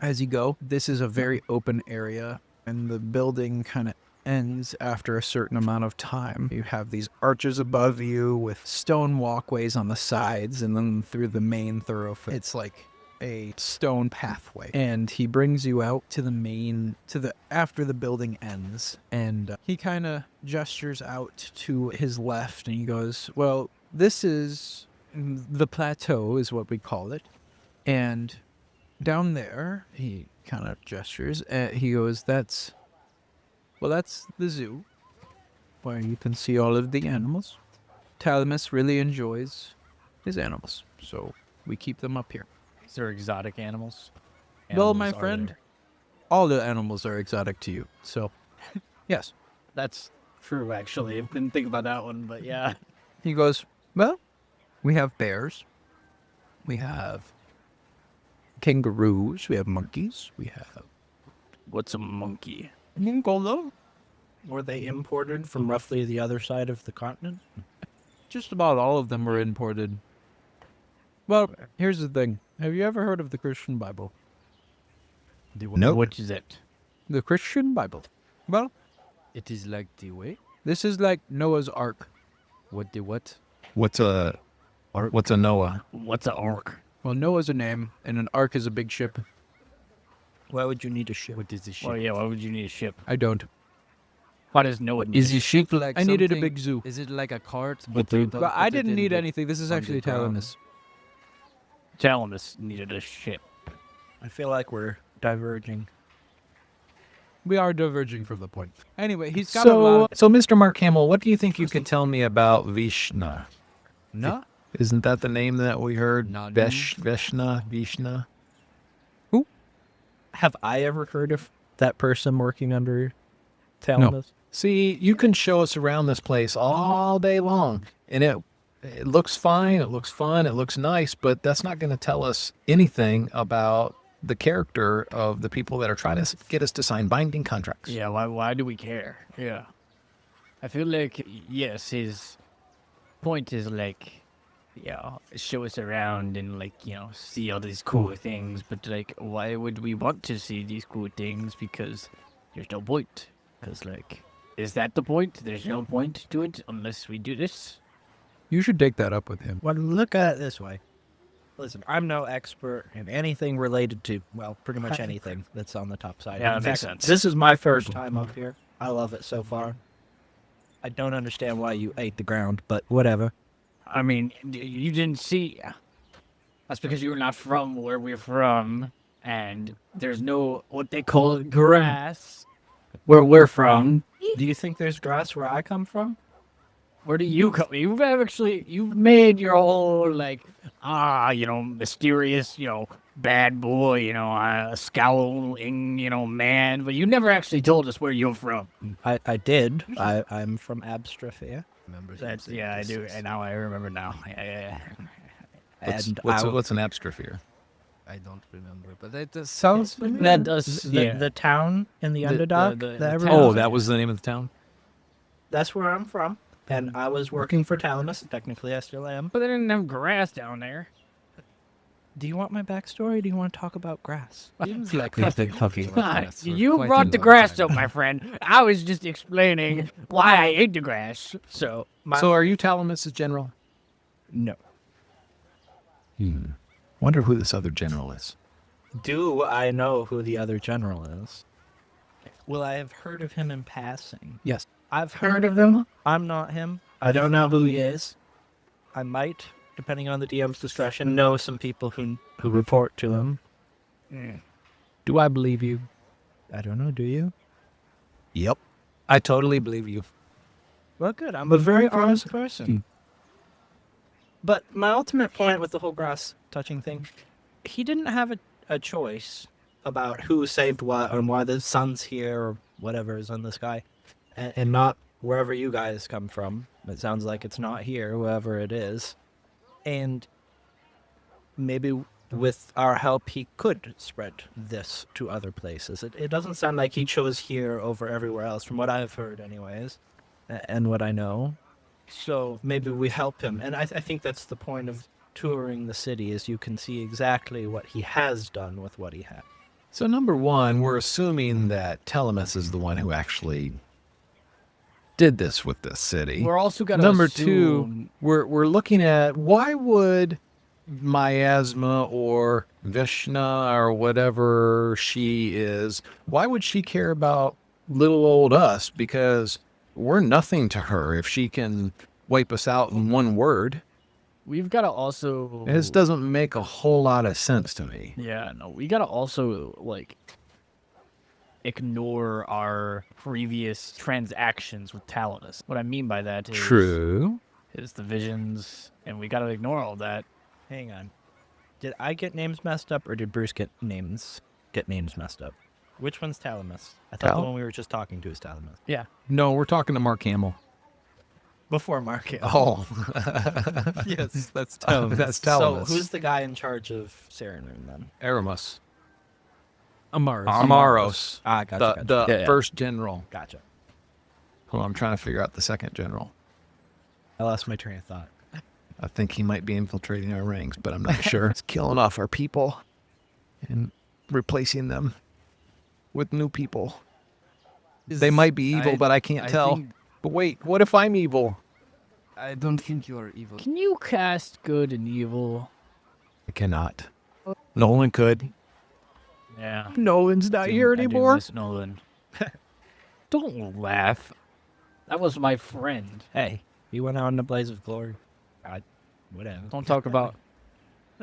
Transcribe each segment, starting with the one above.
As you go, this is a very open area, and the building kind of ends after a certain amount of time. You have these arches above you with stone walkways on the sides, and then through the main thoroughfare, it's like a stone pathway. And he brings you out to the main, after the building ends, and he kind of gestures out to his left, and he goes, well, this is the plateau, is what we call it. And down there, he kind of gestures. He goes, that's the zoo, where you can see all of the animals. Talamus really enjoys his animals, so we keep them up here. Is there exotic animals? Well, my Animals are friend, there. all the animals are exotic to you, so yes. That's true, actually. I didn't think about that one, but yeah. He goes, well, we have bears, we have kangaroos, we have monkeys, we have What's a monkey? Ngolo. Were they imported from roughly the other side of the continent? Just about all of them were imported. Well, here's the thing. Have you ever heard of the Christian Bible? Nope. What is it? The Christian Bible. Well, It is like the way. this is like Noah's Ark. What the what? What's a Noah? What's a orc? Well, Noah's a name, and an ark is a big ship. Why would you need a ship? What is a ship? Well, yeah, why would you need a ship? I don't. Why does Noah need Is a your ship like I needed a something- big zoo. Is it like a cart? But they the- don't But I put it didn't in need the- anything. This is actually underground? Talamus. Talamus needed a ship. I feel like we're diverging. We are diverging from the point. Anyway, he's got a lot So, of... Mr. Mark Hamill, what do you think you could tell me about Vishna? No? Isn't that the name that we heard? No, Vishna? Have I ever heard of that person working under Talamus? See, you can show us around this place all day long, and it looks fine, it looks fun, it looks nice, but that's not going to tell us anything about the character of the people that are trying to get us to sign binding contracts. Yeah, why do we care? Yeah. I feel like, yes, his point is like, yeah, show us around and like, see all these cool things, but like, why would we want to see these cool things? Because there's no point. Because like, is that the point? There's no point to it unless we do this. You should take that up with him. Well, look at it this way. Listen, I'm no expert in anything related to, well, pretty much anything that's on the top side. Yeah, In that makes fact, sense. This is my first time up here. I love it so far. I don't understand why you ate the ground, but whatever. I mean, you didn't see. That's because you're not from where we're from, and there's no what they call grass where we're from. Do you think there's grass where I come from? Where do you come? You've made your whole like mysterious, bad boy, a scowling, man, but you never actually told us where you're from. I did. I'm from Abstrathia. That's I do, and now I remember now. Yeah. What's an abstrophere? I don't remember, but it just sounds familiar. That does, The town in the Underdog. the that everyone- town. Oh, that was the name of the town? That's where I'm from. And I was working for Talamus. Technically, I still am. But they didn't have grass down there. Do you want my backstory? Or do you want to talk about grass? Seems like we've been talking about grass for You quite a brought the long grass time up, my friend. I was just explaining why I ate the grass. So, So are you Talamus' general? No. Wonder who this other general is. Do I know who the other general is? Well, I have heard of him in passing. Yes. I've heard of him. I'm not him. I don't know who he is. I might, depending on the DM's discretion, know some people who report to him. Do I believe you? I don't know. Do you? Yep. I totally believe you. Well, good. I'm a very honest person. But my ultimate point with the whole grass touching thing, he didn't have a choice about who saved what and why the sun's here or whatever is in the sky, and not wherever you guys come from. It sounds like it's not here, wherever it is. And maybe with our help, he could spread this to other places. It doesn't sound like he chose here over everywhere else, from what I've heard anyways, and what I know. So maybe we help him. And I think that's the point of touring the city, is you can see exactly what he has done with what he had. So number one, we're assuming that Telemus is the one who actually did this with this city. We're also gonna Number assume, 2, we're looking at why would Miasma or Vishna or whatever she is, why would she care about little old us? Because we're nothing to her if she can wipe us out in one word. we've got to also. This doesn't make a whole lot of sense to me. Yeah, no, we gotta also like ignore our previous transactions with Talamus. What I mean by that is is the visions, and we gotta ignore all that. Hang on. Did I get names messed up, or did Bruce get names messed up? Which one's Talamus? I thought the one we were just talking to is Talamus. Yeah, No, we're talking to Mark Hamill. Before Mark. Oh, Yes, that's that's So Telemus. who's the guy in charge of Serenum then? Aramus? Amaris. Amaros. Ah, gotcha. The Yeah, yeah. first general. Gotcha. Hold on, I'm trying to figure out the second general. I lost my train of thought. I think he might be infiltrating our ranks, but I'm not sure. He's killing off our people and replacing them with new people. They might be evil, but I can't tell. think- But wait, what if I'm evil? I don't think you are evil. can you cast good and evil? I cannot. Nolan could. Yeah, Nolan's not here I do anymore. miss Nolan. Don't laugh. That was my friend. Hey, he went out in a blaze of glory. Whatever. Don't talk about.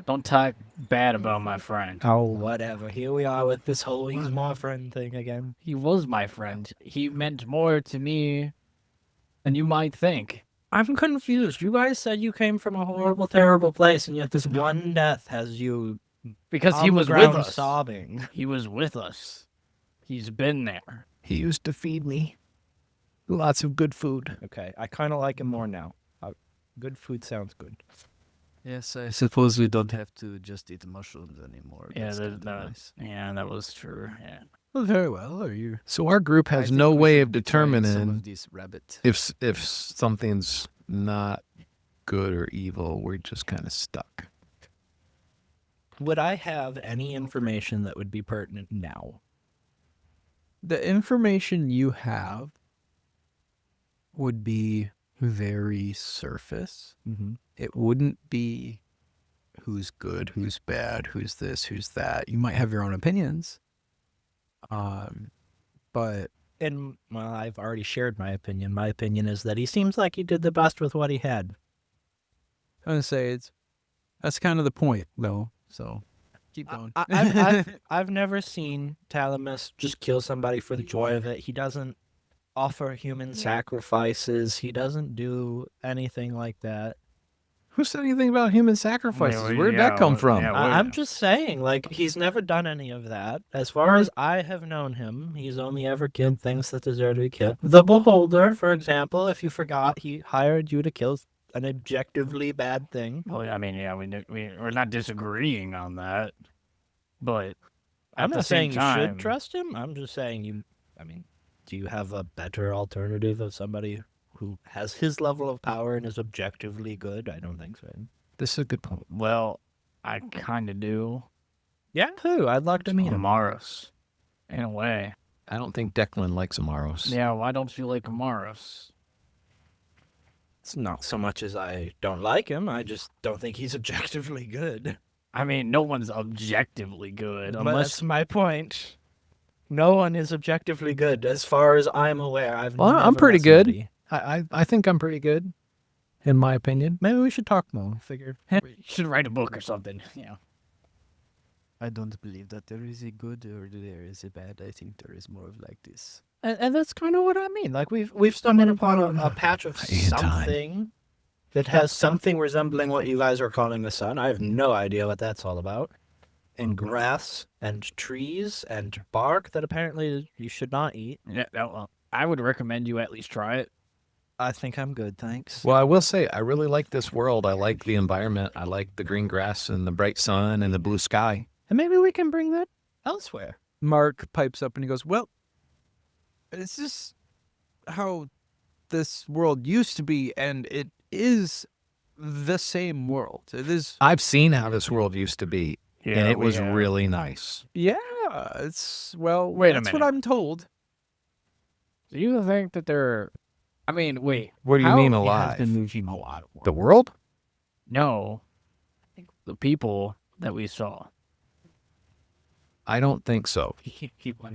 Don't talk bad about my friend. Oh, whatever. Here we are with this whole he's my friend thing again. He was my friend. He meant more to me than you might think. I'm confused. You guys said you came from a horrible, terrible place, and yet this one death has you Because on he the was with ground us. sobbing. He was with us. He's been there. He used to feed me lots of good food. Okay, I kind of like him more now. Good food sounds good. Yes, I suppose we don't have to just eat mushrooms anymore. Yeah, That's that, kinda that, nice. yeah, that was true. Yeah. Well, very well. Are you? So our group I has think no we way should of be trying some determining of these rabbit. if something's not good or evil. We're just kind of stuck. Would I have any information that would be pertinent now? The information you have would be very surface. Mm-hmm. It wouldn't be who's good, who's bad, who's this, who's that. You might have your own opinions. But And, well, I've already shared my opinion. My opinion is that he seems like he did the best with what he had. I'm gonna say that's kind of the point, though. So keep going. I've never seen Talamus just kill somebody for the joy of it. He doesn't offer human sacrifices. He doesn't do anything like that. Who said anything about human sacrifices? Yeah, Where'd that come from? yeah, I'm just saying, like, he's never done any of that. As far as I have known him, he's only ever killed things that deserve to be killed. The Beholder, for example, if you forgot, he hired you to kill an objectively bad thing. Well, I mean, yeah, we're not disagreeing on that, but I'm at the not same saying time, you should trust him. I'm just saying do you have a better alternative of somebody who has his level of power and is objectively good? I don't think so. This is a good point. Well, I kind of do. Yeah, who? I'd like to meet him. Amaros, in a way. I don't think Declan likes Amaros. Yeah, why don't you like Amaros? It's not so much as I don't like him. I just don't think he's objectively good. I mean, no one's objectively good But unless that's my point. No one is objectively good, as far as I'm aware. Well, I'm never pretty met good. somebody- I think I'm pretty good, in my opinion. Maybe we should talk more. Figure. you should write a book or something. Yeah. I don't believe that there is a good or there is a bad. I think there is more of like this. And that's kind of what I mean. Like we've stumbled upon a patch of Ian time. something that has something resembling what you guys are calling the sun. I have no idea what that's all about. And grass and trees and bark that apparently you should not eat. Yeah. Well, I would recommend you at least try it. I think I'm good, thanks. Well, I will say, I really like this world. I like the environment. I like the green grass and the bright sun and the blue sky. And maybe we can bring that elsewhere. Mark pipes up and he goes, "Well, it's just how this world used to be, and it is the same world. It is, I've seen how this world used to be, and it we was have. really nice. yeah. It's well. Wait a that's what minute. I'm told. Do you think that they're? I mean, wait. What do you how mean it has alive? been moving a lot. The world? No, I think the people that we saw. I don't think so.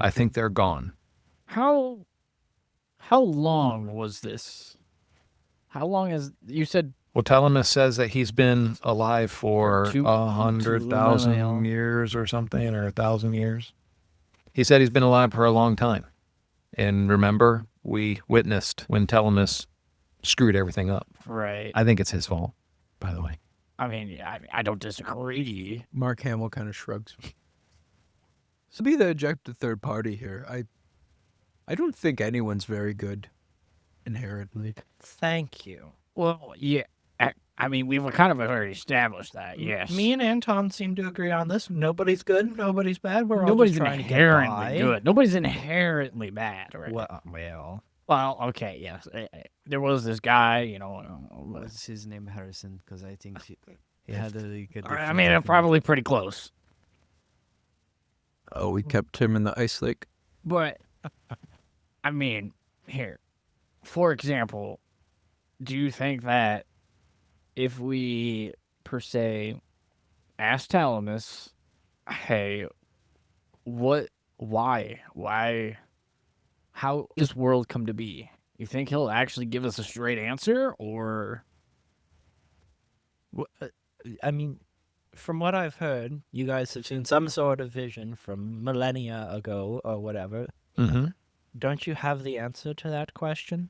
I think they're gone. How long was this? How long has you said? Well, Telemus says that he's been alive for Two- 100,000 millennial. years or something, or 1,000 years. He said he's been alive for a long time. And remember, we witnessed when Telemus screwed everything up. Right. I think it's his fault, by the way. I mean, yeah, I don't disagree. Mark Hamill kind of shrugs. So be the objective third party here. I don't think anyone's very good inherently. Thank you. Well, yeah. I mean, we've kind of already established that. Yes. Me and Anton seem to agree on this. Nobody's good. Nobody's bad. We're all Nobody's just trying to get inherently by. good. Nobody's inherently bad, right? Well, Well, okay, yes. There was this guy, you know. what's his name? Harrison, because I think he had a good. I mean, probably pretty close. Oh, we kept him in the ice lake. But, I mean, here, for example, do you think that if we, per se, ask Talamus, hey, why, how this world come to be? You think he'll actually give us a straight answer, or? I mean, from what I've heard, you guys have seen some sort of vision from millennia ago or whatever. Mm-hmm. Don't you have the answer to that question?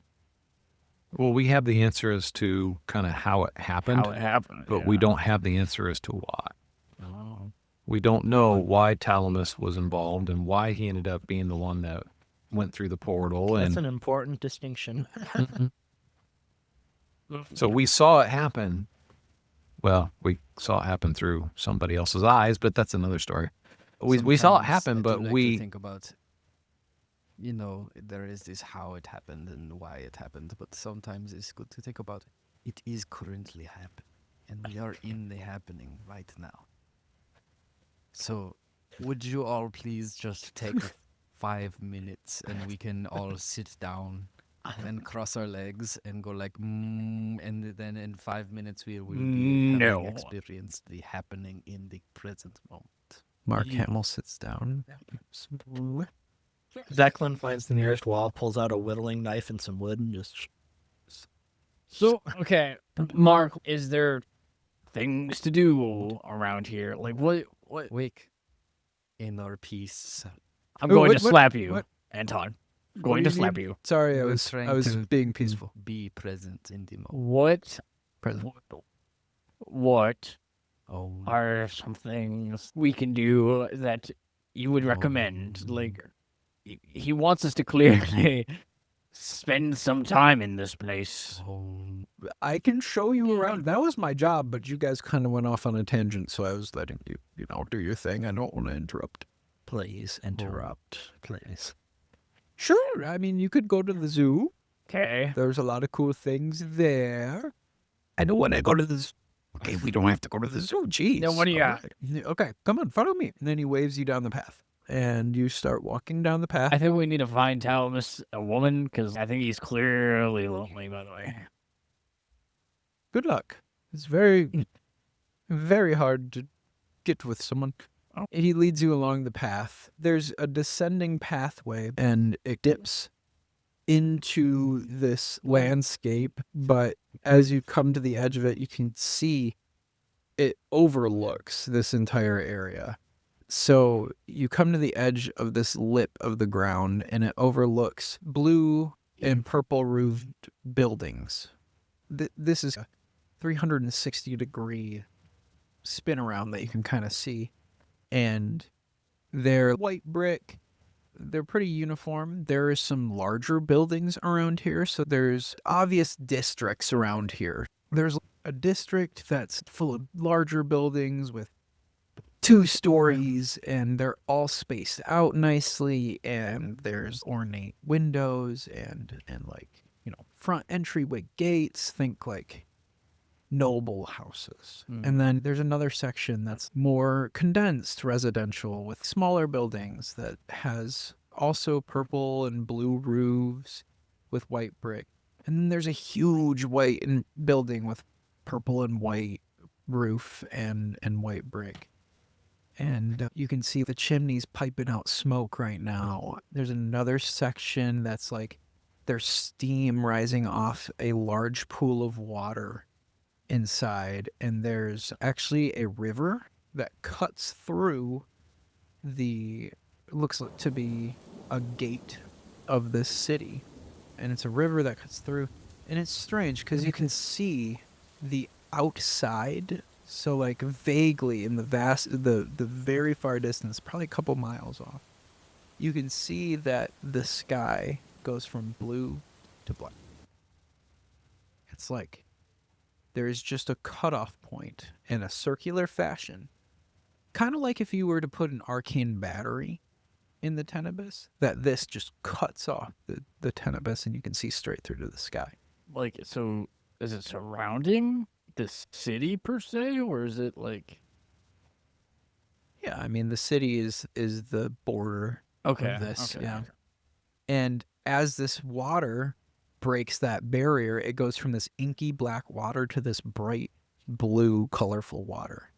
Well, we have the answer as to kind of how it happened, How it happened? but we don't have the answer as to why. Oh. We don't know why Talamus was involved and why he ended up being the one that went through the portal. That's And an important distinction. so we saw it happen. Well, we saw it happen through somebody else's eyes, but that's another story. We saw it Sometimes happen, I but do like to we think about. There is this how it happened and why it happened, but sometimes it's good to think about it is currently happening, and we are in the happening right now. So, would you all please just take 5 minutes and we can all sit down and cross our legs and go like, and then in 5 minutes we will be No. having experienced the happening in the present moment. Mark Hamill sits down. Declan finds the nearest wall, pulls out a whittling knife and some wood, and just. So, okay, Mark, is there things to do around here? Like, what? Wake in our peace. I'm Oh, going what- to what- slap you, what? Anton. What Going do to you slap need? you. Sorry, I We're was trying to being peaceful. Be present in the moment. What Oh, are some things we can do that you would recommend? Like, he wants us to clearly spend some time in this place. I can show you around. That was my job, but you guys kind of went off on a tangent, so I was letting you, do your thing. I don't want to interrupt. Please interrupt. Please. Sure. I mean, you could go to the zoo. Okay. There's a lot of cool things there. I don't want to go to the zoo. Okay, we don't have to go to the zoo. Jeez. Then what do you All got? right. Okay, come on, follow me. And then he waves you down the path. And you start walking down the path. I think we need to find Talamus a woman, because I think he's clearly lonely, by the way. Good luck. It's very, very hard to get with someone. Oh. He leads you along the path. There's a descending pathway, and it dips into this landscape. But as you come to the edge of it, you can see it overlooks this entire area. So you come to the edge of this lip of the ground, and it overlooks blue and purple roofed buildings. This is a 360-degree spin around that you can kind of see. And they're white brick. They're pretty uniform. There are some larger buildings around here, so there's obvious districts around here. There's a district that's full of larger buildings with 2 stories, and they're all spaced out nicely, and there's ornate windows and like, front entryway gates. Think like noble houses. Mm. And then there's another section that's more condensed residential with smaller buildings that has also purple and blue roofs with white brick. And then there's a huge building with purple and white roof and white brick. And you can see the chimneys piping out smoke right now. There's another section that's like there's steam rising off a large pool of water inside. And there's actually a river that cuts through looks to be a gate of this city. And it's a river that cuts through. And it's strange because you can see the outside. So like vaguely in the very far distance, probably a couple miles off, you can see that the sky goes from blue to black. It's like there is just a cutoff point in a circular fashion. Kind of like if you were to put an arcane battery in the Tenebris, that this just cuts off the Tenebris and you can see straight through to the sky. Like, so is it surrounding this city per se, or is it like? Yeah, I mean the city is the border Okay. of this. Okay. Yeah. And as this water breaks that barrier, it goes from this inky black water to this bright blue, colorful water.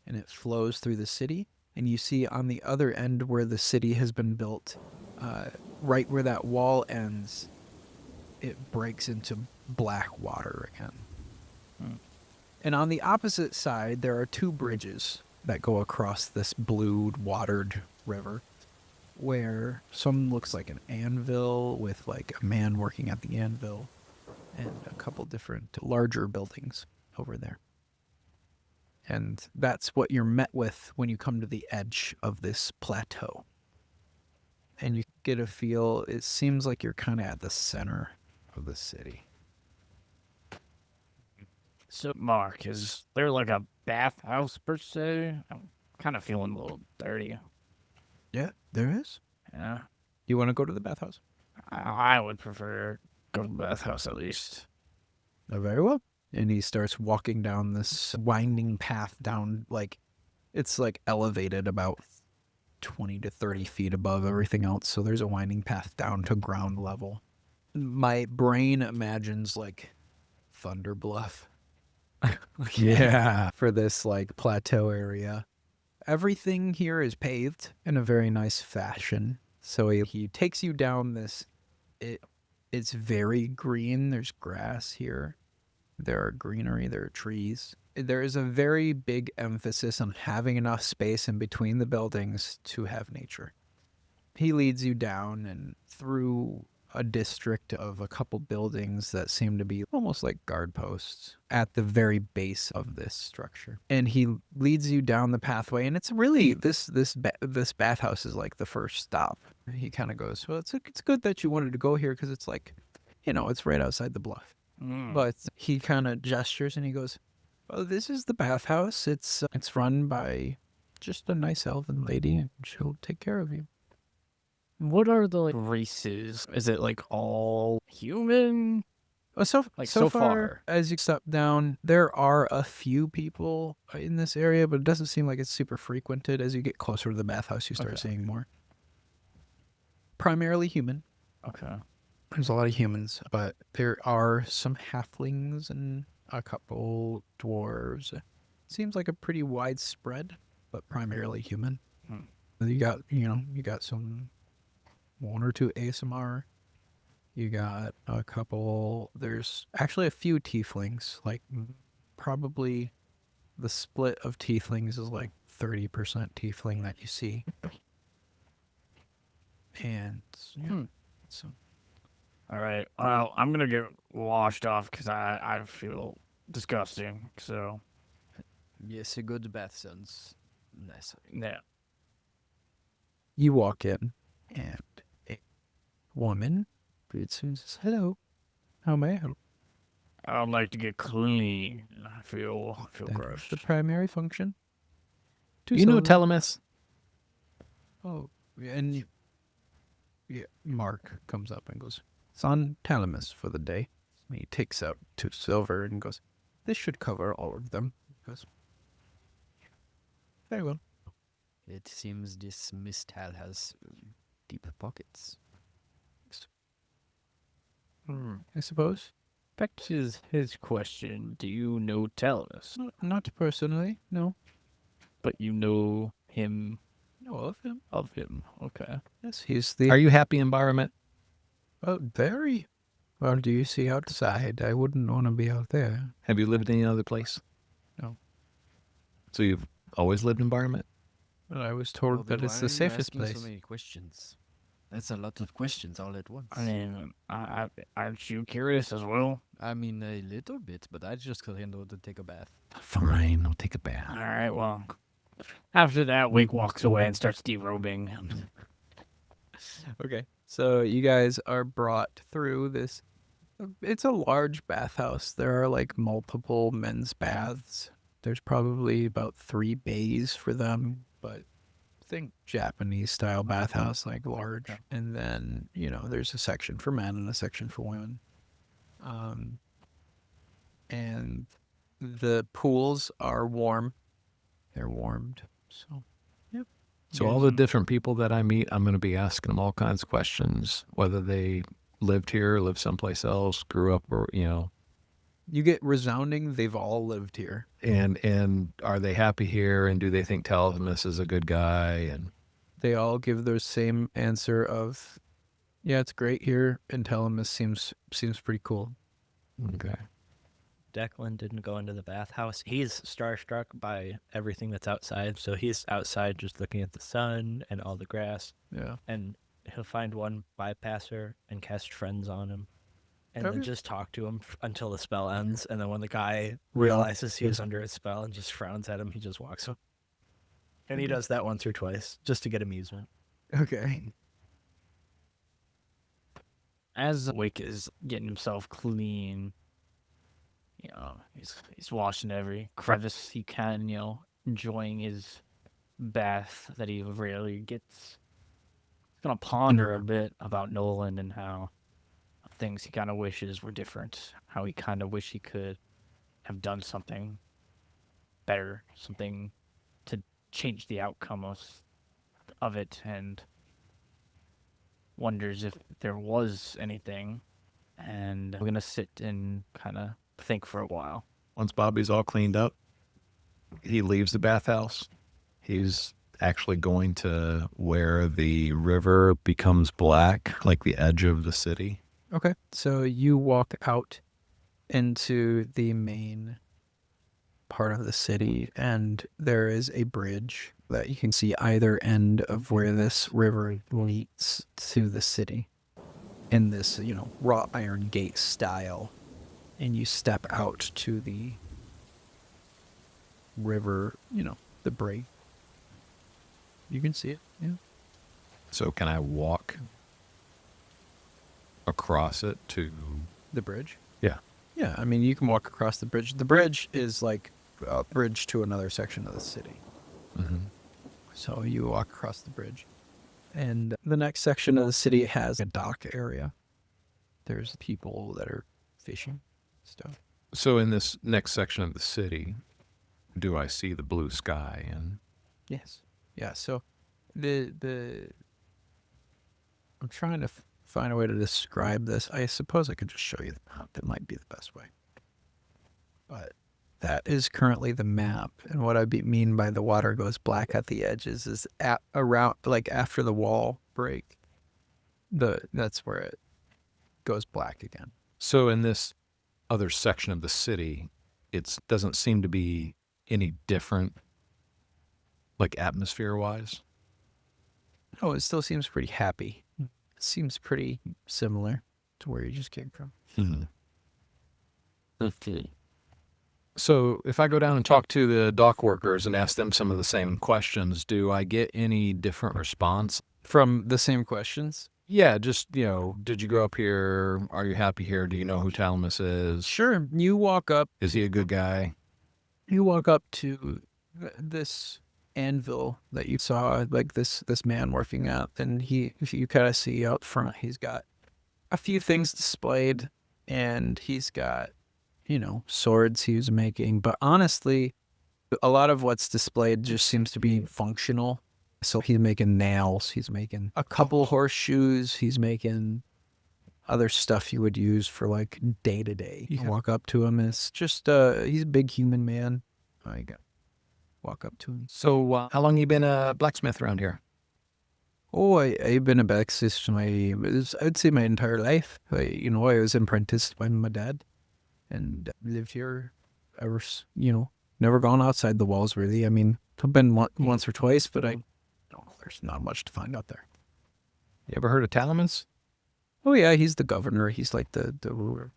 And it flows through the city. And you see on the other end where the city has been built, right where that wall ends, it breaks into black water again. Hmm. And on the opposite side, there are two bridges that go across this blue watered river, where some looks like an anvil with like a man working at the anvil and a couple different larger buildings over there. And that's what you're met with when you come to the edge of this plateau. And you get a feel, it seems like you're kind of at the center of the city. So, Mark, is there like a bathhouse per se? I'm kind of feeling a little dirty. Yeah, there is. Yeah, You want to go to the bathhouse? I would prefer go to the bathhouse at least. Very well. And he starts walking down this winding path down, like, it's like elevated about 20 to 30 feet above everything else. So there's a winding path down to ground level. My brain imagines like Thunder Bluff. Yeah. For this like plateau area. Everything here is paved in a very nice fashion. So he takes you down this, it's very green. There's grass here. There are greenery, there are trees. There is a very big emphasis on having enough space in between the buildings to have nature. He leads you down and through a district of a couple buildings that seem to be almost like guard posts at the very base of this structure. And he leads you down the pathway, and it's really this bathhouse is like the first stop. He kind of goes, well, it's good that you wanted to go here because it's like, it's right outside the bluff. But he kind of gestures and he goes, "Oh, this is the bathhouse. It's run by just a nice elven lady, and she'll take care of you." What are the races? Is it like all human? So So far, far. as you step down, there are a few people in this area, but it doesn't seem like it's super frequented. As you get closer to the bathhouse, you start Okay. seeing more. Primarily human. Okay. There's a lot of humans, but there are some halflings and a couple dwarves. Seems like a pretty widespread, but primarily human. You got some one or two ASMR. You got a couple. There's actually a few tieflings. Like probably the split of tieflings is like 30% tiefling that you see. And yeah, so. All right. Well, I'm gonna get washed off because I feel disgusting. So Yes, a good bath sounds nice. yeah. You walk in, and a woman greets you and says, "Hello, how may I help?" I'd like to get clean. I feel That gross. is the primary function. You know silver. Telemus? Oh, and Mark comes up and goes, "It's on Telemus for the day." And he takes out 2 silver and goes, this should cover all of them. Because... Very well. It seems this Mistal has deep pockets. I suppose. Back to his question. Do you know Talus? Not personally, no. But you know him No, of him. of him. Okay. Yes, he's the... Are you happy environment? Oh, very. Well, do you see outside? I wouldn't want to be out there. Have you lived any other place? No. So you've always lived environment? Well, I was told Well, then that it's why the are you safest asking place. So many questions. That's a lot of questions all at once. I mean, aren't you curious as well? I mean, a little bit, but I just kind of want to take a bath. Fine, I'll take a bath. All right, well. After that, Wake walks away and starts derobing. Okay. So you guys are brought through this. It's a large bathhouse. There are like multiple men's baths. There's probably about 3 bays for them, but think Japanese style bathhouse, like large. And then, there's a section for men and a section for women. And the pools are warm. They're warmed. So, yep. So all the different people that I meet, I'm going to be asking them all kinds of questions, whether they lived here, lived someplace else, grew up, or, You get resounding, they've all lived here. and are they happy here, and do they think Talamus is a good guy? And They all give their same answer of, yeah, it's great here, and Telemus seems pretty cool. okay. Declan didn't go into the bathhouse. He's starstruck by everything that's outside, so he's outside just looking at the sun and all the grass, Yeah. and he'll find one bypasser and cast friends on him, and then Okay. just talk to him until the spell ends, and then when the guy realizes he was under a spell and just frowns at him, he just walks away. And he does that once or twice, just to get amusement. Okay. As Wake is getting himself clean, he's washing every crevice he can, enjoying his bath that he rarely gets. He's gonna ponder a bit about Nolan and how things he kind of wishes were different, how he kind of wish he could have done something better, something to change the outcome of it, and wonders if there was anything. And we're gonna sit and kind of think for a while. Once Bobby's all cleaned up, he leaves the bathhouse. He's actually going to where the river becomes black, like the edge of the city. Okay. So you walk out into the main part of the city, and there is a bridge that you can see either end of where this river leads to the city in this, wrought iron gate style. And you step out to the river, the break. You can see it, yeah. So can I walk across it to... The bridge? Yeah. Yeah, I mean, you can walk across the bridge. The bridge is like a bridge to another section of the city. Mhm. So you walk across the bridge. And the next section of the city has a dock area. There's people that are fishing stuff. So in this next section of the city, do I see the blue sky? And Yes. Yeah, so the I'm trying to find a way to describe this. I suppose I could just show you the map. That might be the best way. But that is currently the map. And what I mean by the water goes black at the edges is around, like after the wall break. That's where it goes black again. so in this other section of the city, it doesn't seem to be any different, like atmosphere-wise. Oh, it still seems pretty happy. It seems pretty similar to where you just came from. So if I go down and talk to the dock workers and ask them some of the same questions, do I get any different response? From the same questions? Yeah, just, did you grow up here? Are you happy here? Do you know who Talamus is? Sure. You walk up Is he a good guy? to this anvil that you saw, like this man working at, and you kind of see out front, he's got a few things displayed, and he's got swords he was making. But honestly, a lot of what's displayed just seems to be functional. So he's making nails. He's making a couple horseshoes. He's making other stuff you would use for like day to day. You can walk up to him. And it's just he's a big human man. I got walk up to him. So, how long you been a blacksmith around here? Oh, I've been a blacksmith I'd say my entire life. I was apprenticed by my dad, and lived here ever. Never gone outside the walls really. I mean, I've been once or twice, but there's not much to find out there. You ever heard of Talamus? Oh yeah, he's the governor. He's like the ruler.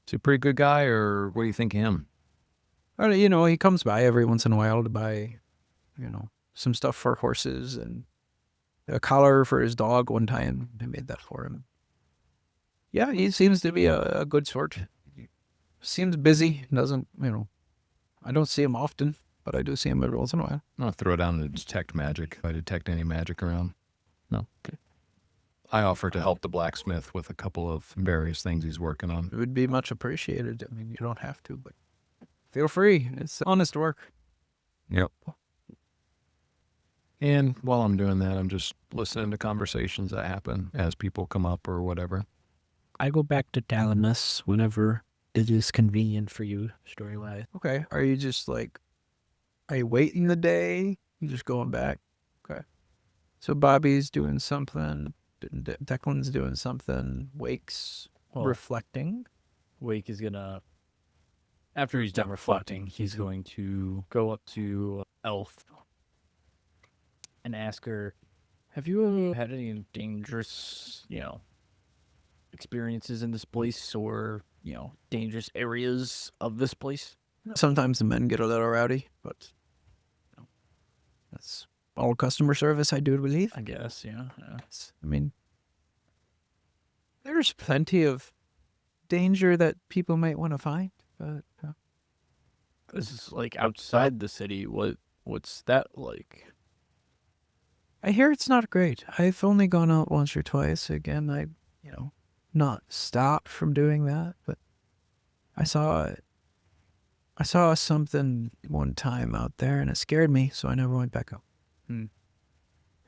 Is he a pretty good guy, or what do you think of him? He comes by every once in a while to buy, some stuff for horses and a collar for his dog. One time I made that for him. Yeah, he seems to be a good sort. Seems busy. Doesn't, I don't see him often, but I do see him every once in a while. I'll throw down to detect magic. If I detect any magic around. No. Okay. I offer to help the blacksmith with a couple of various things he's working on. It would be much appreciated. I mean, you don't have to, but feel free. It's honest work. Yep. And while I'm doing that, I'm just listening to conversations that happen as people come up or whatever. I go back to Talamus whenever it is convenient for you, story-wise. Okay. Are you just are you waiting the day? You just going back? Okay. So Bobby's doing something. Declan's doing something. Wake's reflecting. Wake is gonna, after he's done reflecting, he's going to go up to Elf and ask her, have you ever had any dangerous, experiences in this place, or, dangerous areas of this place? Sometimes the men get a little rowdy, but that's all customer service, I do believe. I guess, yeah. I mean, there's plenty of danger that people might want to find, but This is outside the city. What's that like? I hear it's not great. I've only gone out once or twice. Again, I, not stopped from doing that, but I saw something one time out there, and it scared me, so I never went back up.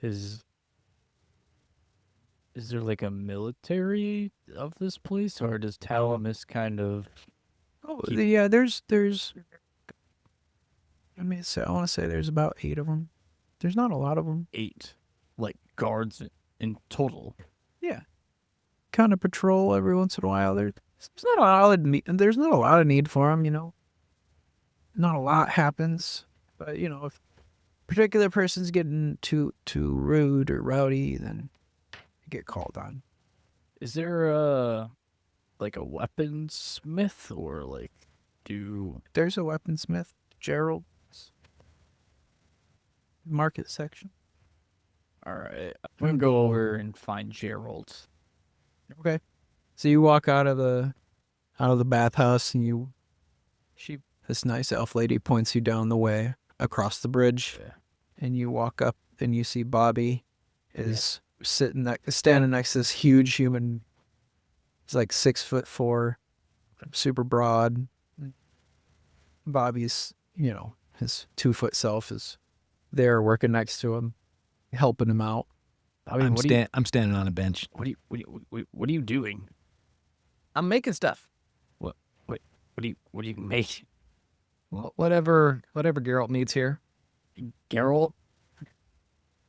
Is there a military of this place, or does Talamus kind of? Oh, yeah. There's. I want to say there's about 8 of them. There's not a lot of them. 8, guards in total. Yeah. Kind of patrol every once in a while. There's not a lot of need for them. Not a lot happens, but if a particular person's getting too rude or rowdy, then you get called on. Is there a weaponsmith, or There's a weaponsmith, Gerald's market section. All right, I'm gonna go over and find Gerald. Okay. So you walk out of the bathhouse, and this nice elf lady points you down the way across the bridge, and you walk up, and you see Bobby is standing next to this huge human. He's 6'4", super broad. Bobby's, his 2-foot self is there working next to him, helping him out. Bobby, I'm standing on a bench. What are you doing? I'm making stuff. What do you make? Well, whatever Geralt needs here. Geralt?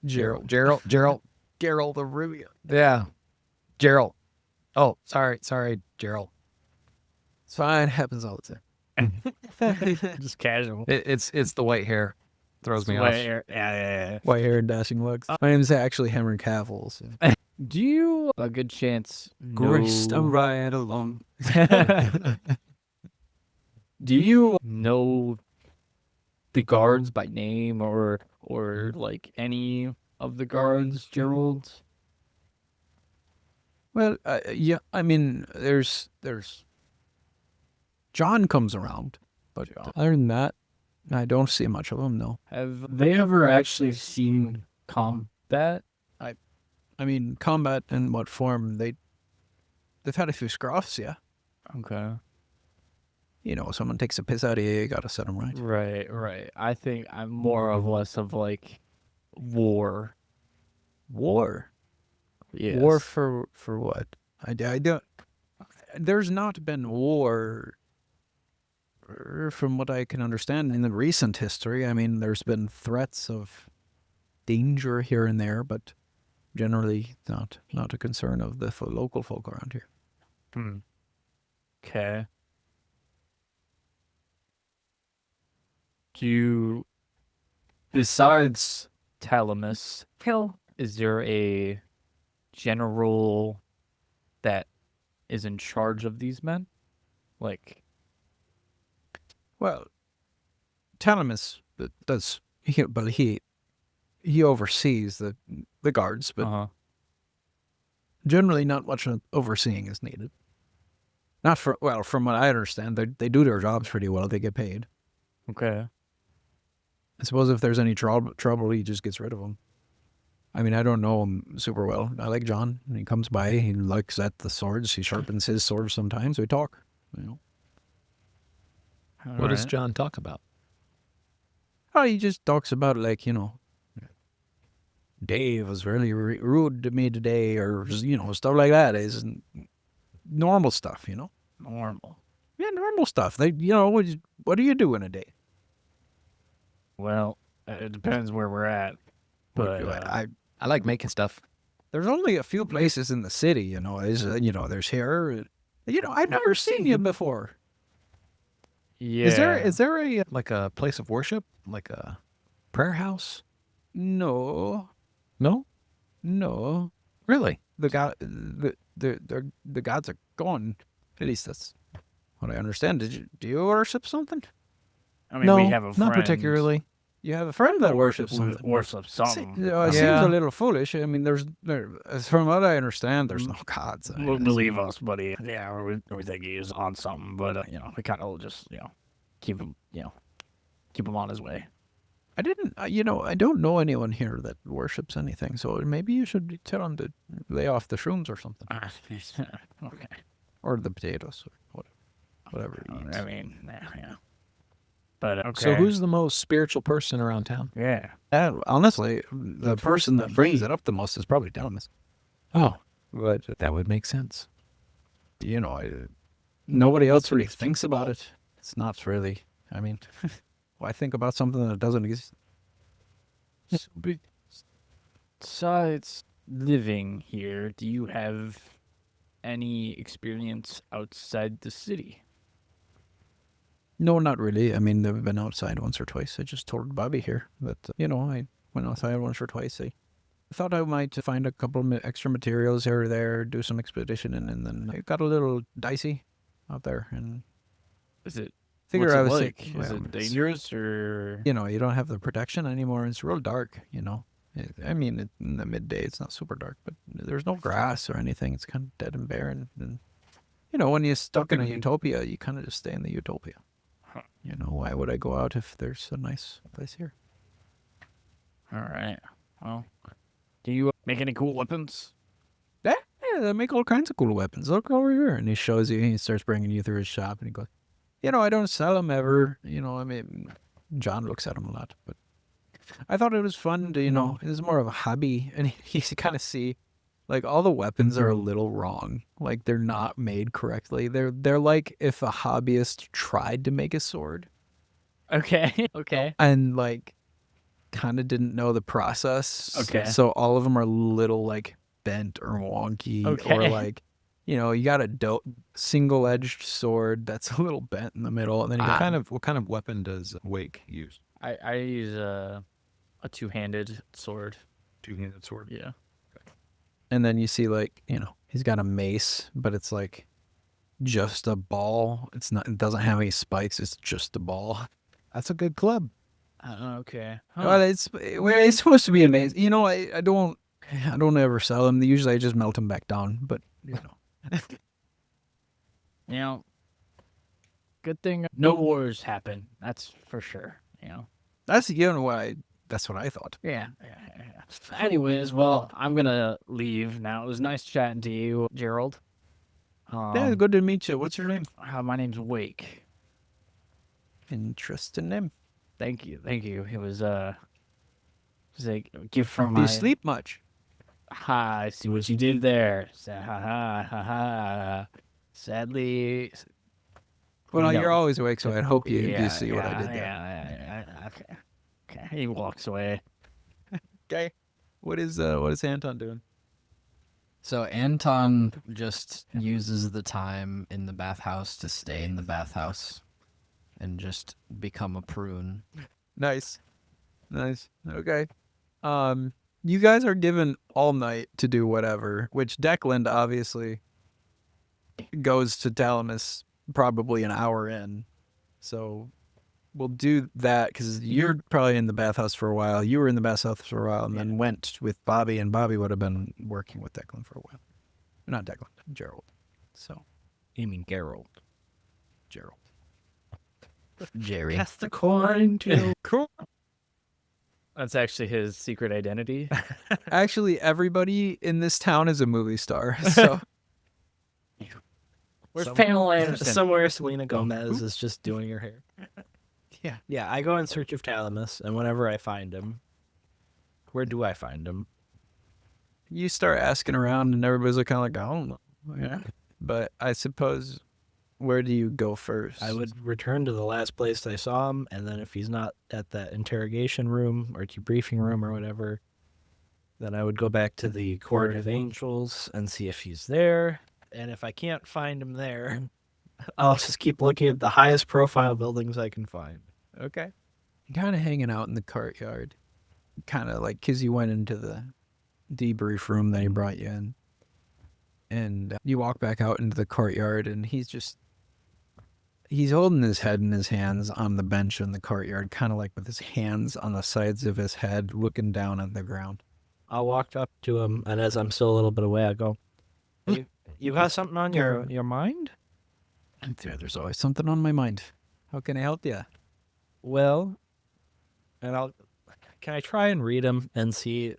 Geralt Geralt the Rubio. Yeah. Geralt. Oh, sorry, Geralt. It's fine. Happens all the time. Just casual. It's the white hair. Throws me off. Yeah. White hair and dashing looks. My name's actually Henry Cavill. So. Do you, a good chance, Graced know... right along. Do you know the guards by name, or any of the guards, Gerald? Well, yeah. I mean, there's John comes around, but other than that, I don't see much of them. No. Have they ever actually seen combat? I mean, combat in what form? They've had a few scruffs, yeah. Okay. you know, someone takes a piss out of you gotta set them right. Right, right. I think I'm more of less of like war. War. Yes. War for what? I don't. There's not been war, from what I can understand, in the recent history. I mean, there's been threats of danger here and there, but generally not a concern of the local folk around here. Hmm. Okay. Do you, besides Talamus, is there a general that is in charge of these men? Like, Well, Talamus does he oversees the guards, but uh-huh. generally not much overseeing is needed. Not for from what I understand, they do their jobs pretty well. They get paid. Okay. I suppose if there's any trouble, he just gets rid of them. I mean, I don't know him super well. I like John. And he comes by. He looks at the swords. He sharpens his sword sometimes. We talk. You know. What does John talk about? Oh, he just talks about, like, you know, Dave was really rude to me today, or, you know, stuff like that. It's normal stuff, you know. Normal. Yeah, normal stuff. They, you know, what do you do in a day? Well, it depends where we're at. But I like making stuff. There's only a few places in the city, you know. You know, there's here. You know, I've never seen you before. yeah. Is there a like a place of worship, like a prayer house? No, No, no. really. The gods are gone. At least that's what I understand. Do you worship something? I mean, no, we have a friend not particularly. You have a friend that worships who something. worships Se- something. you know, it seems Yeah. a little foolish. I mean, from what I understand, there's no gods. I We'll guess. believe us, buddy. Yeah, we think he is on something, but you know, we kind of just keep him, keep him on his way. I didn't. You know, I don't know anyone here that worships anything. So maybe you should tell him to lay off the shrooms or something, Okay. or the potatoes, or whatever he eats. I mean, yeah. But okay. So who's the most spiritual person around town? Yeah. Honestly, the person that brings it up the most is probably Telemus. Oh, But that would make sense. you know, nobody else really thinks about it. It's not really. I mean, why think about something that doesn't exist? So, besides living here, do you have any experience outside the city? No, not really. I mean, I've been outside once or twice. I just told Bobby here that, you know, I went outside once or twice. I thought I might find a couple of extra materials here or there, do some expedition, and then it got a little dicey out there. And Is it? figure what's I it was like? thinking, Is well, it it's- dangerous or? you know, you don't have the protection anymore. It's real dark, you know. I mean, in the midday, it's not super dark, but there's no grass or anything. It's kind of dead and barren. And, you know, when you're stuck in a utopia, you kind of just stay in the utopia. Huh. You know, why would I go out if there's a nice place here? All right. Well, do you make any cool weapons? Yeah, they make all kinds of cool weapons. Look over here. And he shows you, he starts bringing you through his shop, and he goes, you know, I don't sell them ever. You know, I mean, John looks at them a lot, but I thought it was fun to, you know, it was more of a hobby. And you kind of see, like, all the weapons are a little wrong. Like, they're not made correctly. They're like if a hobbyist tried to make a sword Okay. Okay. and, like, kind of didn't know the process. Okay. So all of them are a little, like, bent or wonky, or Okay. like, you know, you got a single-edged sword that's a little bent in the middle, and then you got What kind of weapon does Wake use? I use a two-handed sword. Two-handed sword. Yeah. and then you see, like, you know, he's got a mace, but it's like just a ball. It doesn't have any spikes. It's just a ball. That's a good club. Okay. Well, it's supposed to be amazing. You know, I don't ever sell them. Usually I just melt them back down, but you know. You know, good thing no wars happen. That's for sure. You know. That's that's what I thought. Yeah. Anyways, well, I'm gonna leave now. It was nice chatting to you, Gerald. Yeah, good to meet you. What's your name? My name's Wake. Interesting name. Thank you. It was like a gift from Do my. you sleep much? Ha! I see what you did there. Ha ha ha ha. Sadly, Well, no. you're always awake, so I'd hope you do Yeah, see what I did there. yeah. Okay. He walks away. Okay. What is Anton doing? So Anton just uses the time in the bathhouse to stay in the bathhouse and just become a prune. Nice. Okay. You guys are given all night to do whatever, which Declan obviously goes to Talamus probably an hour in. So we'll do that because you're probably in the bathhouse for a while. You were in the bathhouse for a while and then went with Bobby, and Bobby would have been working with Declan for a while. Not Declan, Gerald. So, You mean Geralt? Gerald. Jerry. Cast the coin to. Cool. That's actually his secret identity. Actually, everybody in this town is a movie star. So, Where's Some- Pamela Anderson? Somewhere Selena Gomez is just doing her hair. Yeah. Yeah, I go in search of Talamus, and whenever I find him, where do I find him? you start asking around, and everybody's kind of like, I don't know. Yeah. But I suppose, where do you go first? I would return to the last place I saw him, and then if he's not at that interrogation room or debriefing room or whatever, then I would go back to the Court of Angels and see if he's there. And if I can't find him there, I'll just keep looking at the highest profile buildings I can find. Okay. Kind of hanging out in the courtyard. Kind of like, because you went into the debrief room that he brought you in. And you walk back out into the courtyard, and he's holding his head in his hands on the bench in the courtyard, kind of like with his hands on the sides of his head, looking down at the ground. I'll walk up to him, and as I'm still a little bit away, I go, you got something on your mind? There's always something on my mind. How can I help you? Well, and can I try and read him and see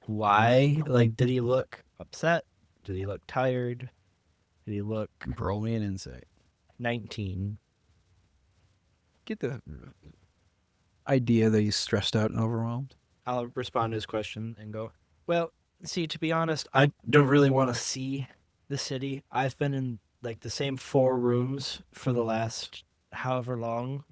why? Like, did he look upset? Did he look tired? Did he look Roll me an insight. 19? Get the idea that he's stressed out and overwhelmed. I'll respond to his question and go, well, see, to be honest, I don't really want to see the city. I've been in like the same 4 rooms for the last however long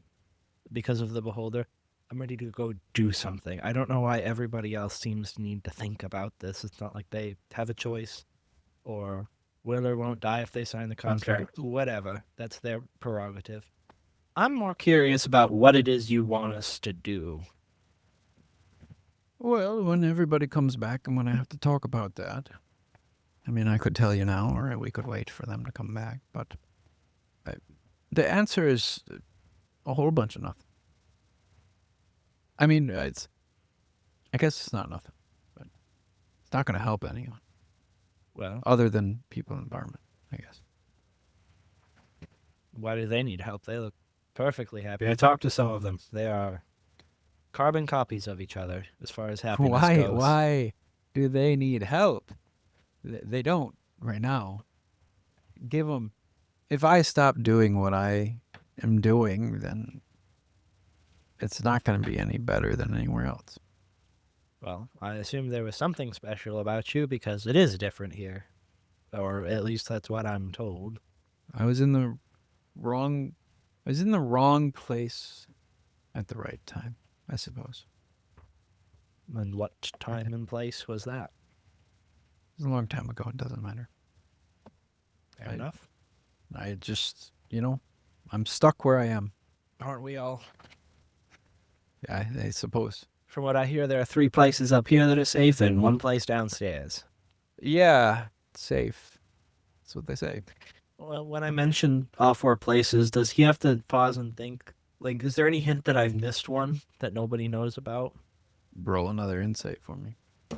because of the Beholder. I'm ready to go do something. I don't know why everybody else seems to need to think about this. It's not like they have a choice or will or won't die if they sign the contract. Whatever. That's their prerogative. I'm more curious about what it is you want us to do. Well, when everybody comes back and when I have to talk about that. I mean, I could tell you now, or we could wait for them to come back, but the answer is a whole bunch of nothing. I mean, I guess it's not nothing, but it's not going to help anyone Well, other than people in the environment, I guess. why do they need help? They look perfectly happy. I talked to some of them. They are carbon copies of each other as far as happiness goes. Why do they need help? They don't right now. Give them. If I stop doing what I am doing, then it's not going to be any better than anywhere else. Well, I assume there was something special about you because it is different here. Or at least that's what I'm told. I was in the wrong place at the right time, I suppose. And what time and place was that? It was a long time ago. It doesn't matter. Fair enough. I just, I'm stuck where I am. Aren't we all? Yeah, I suppose. From what I hear, there are 3 places up here that are safe and 1 place downstairs. Yeah, safe. That's what they say. Well, when I mention all 4 places, does he have to pause and think? Like, is there any hint that I've missed one that nobody knows about? Roll another insight for me.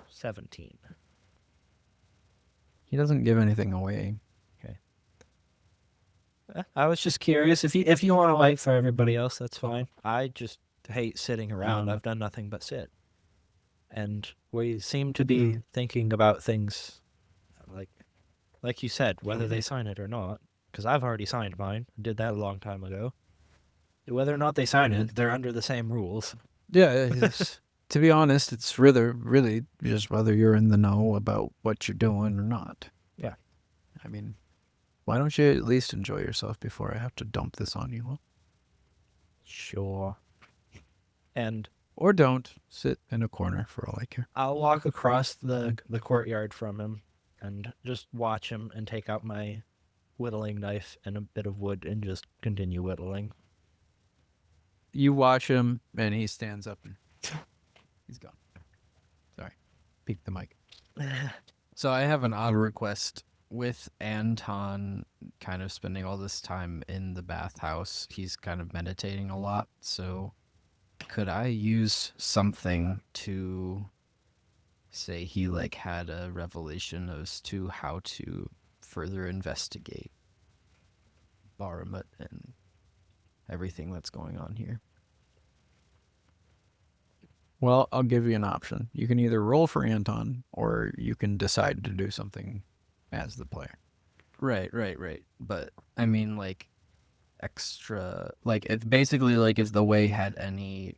17. He doesn't give anything away. I was just curious. If you want to wait for everybody else, that's fine. I just hate sitting around. I've done nothing but sit. And we seem to be thinking about things like you said, whether they sign it or not. Because I've already signed mine. I did that a long time ago. Whether or not they sign it, they're under the same rules. Yeah, it's, to be honest, it's really just whether you're in the know about what you're doing or not. Yeah. I mean, why don't you at least enjoy yourself before I have to dump this on you? Sure. And Or don't. Sit in a corner for all I care. I'll walk across the courtyard from him and just watch him and take out my whittling knife and a bit of wood and just continue whittling. You watch him, and he stands up and he's gone. Sorry. Peek the mic. So I have an odd request. With Anton kind of spending all this time in the bathhouse, he's kind of meditating a lot. So could I use something to say he like had a revelation as to how to further investigate Bahamut and everything that's going on here? Well, I'll give you an option. You can either roll for Anton, or you can decide to do something as the player. Right. But I mean, like, extra, like, it's basically like if the Way had any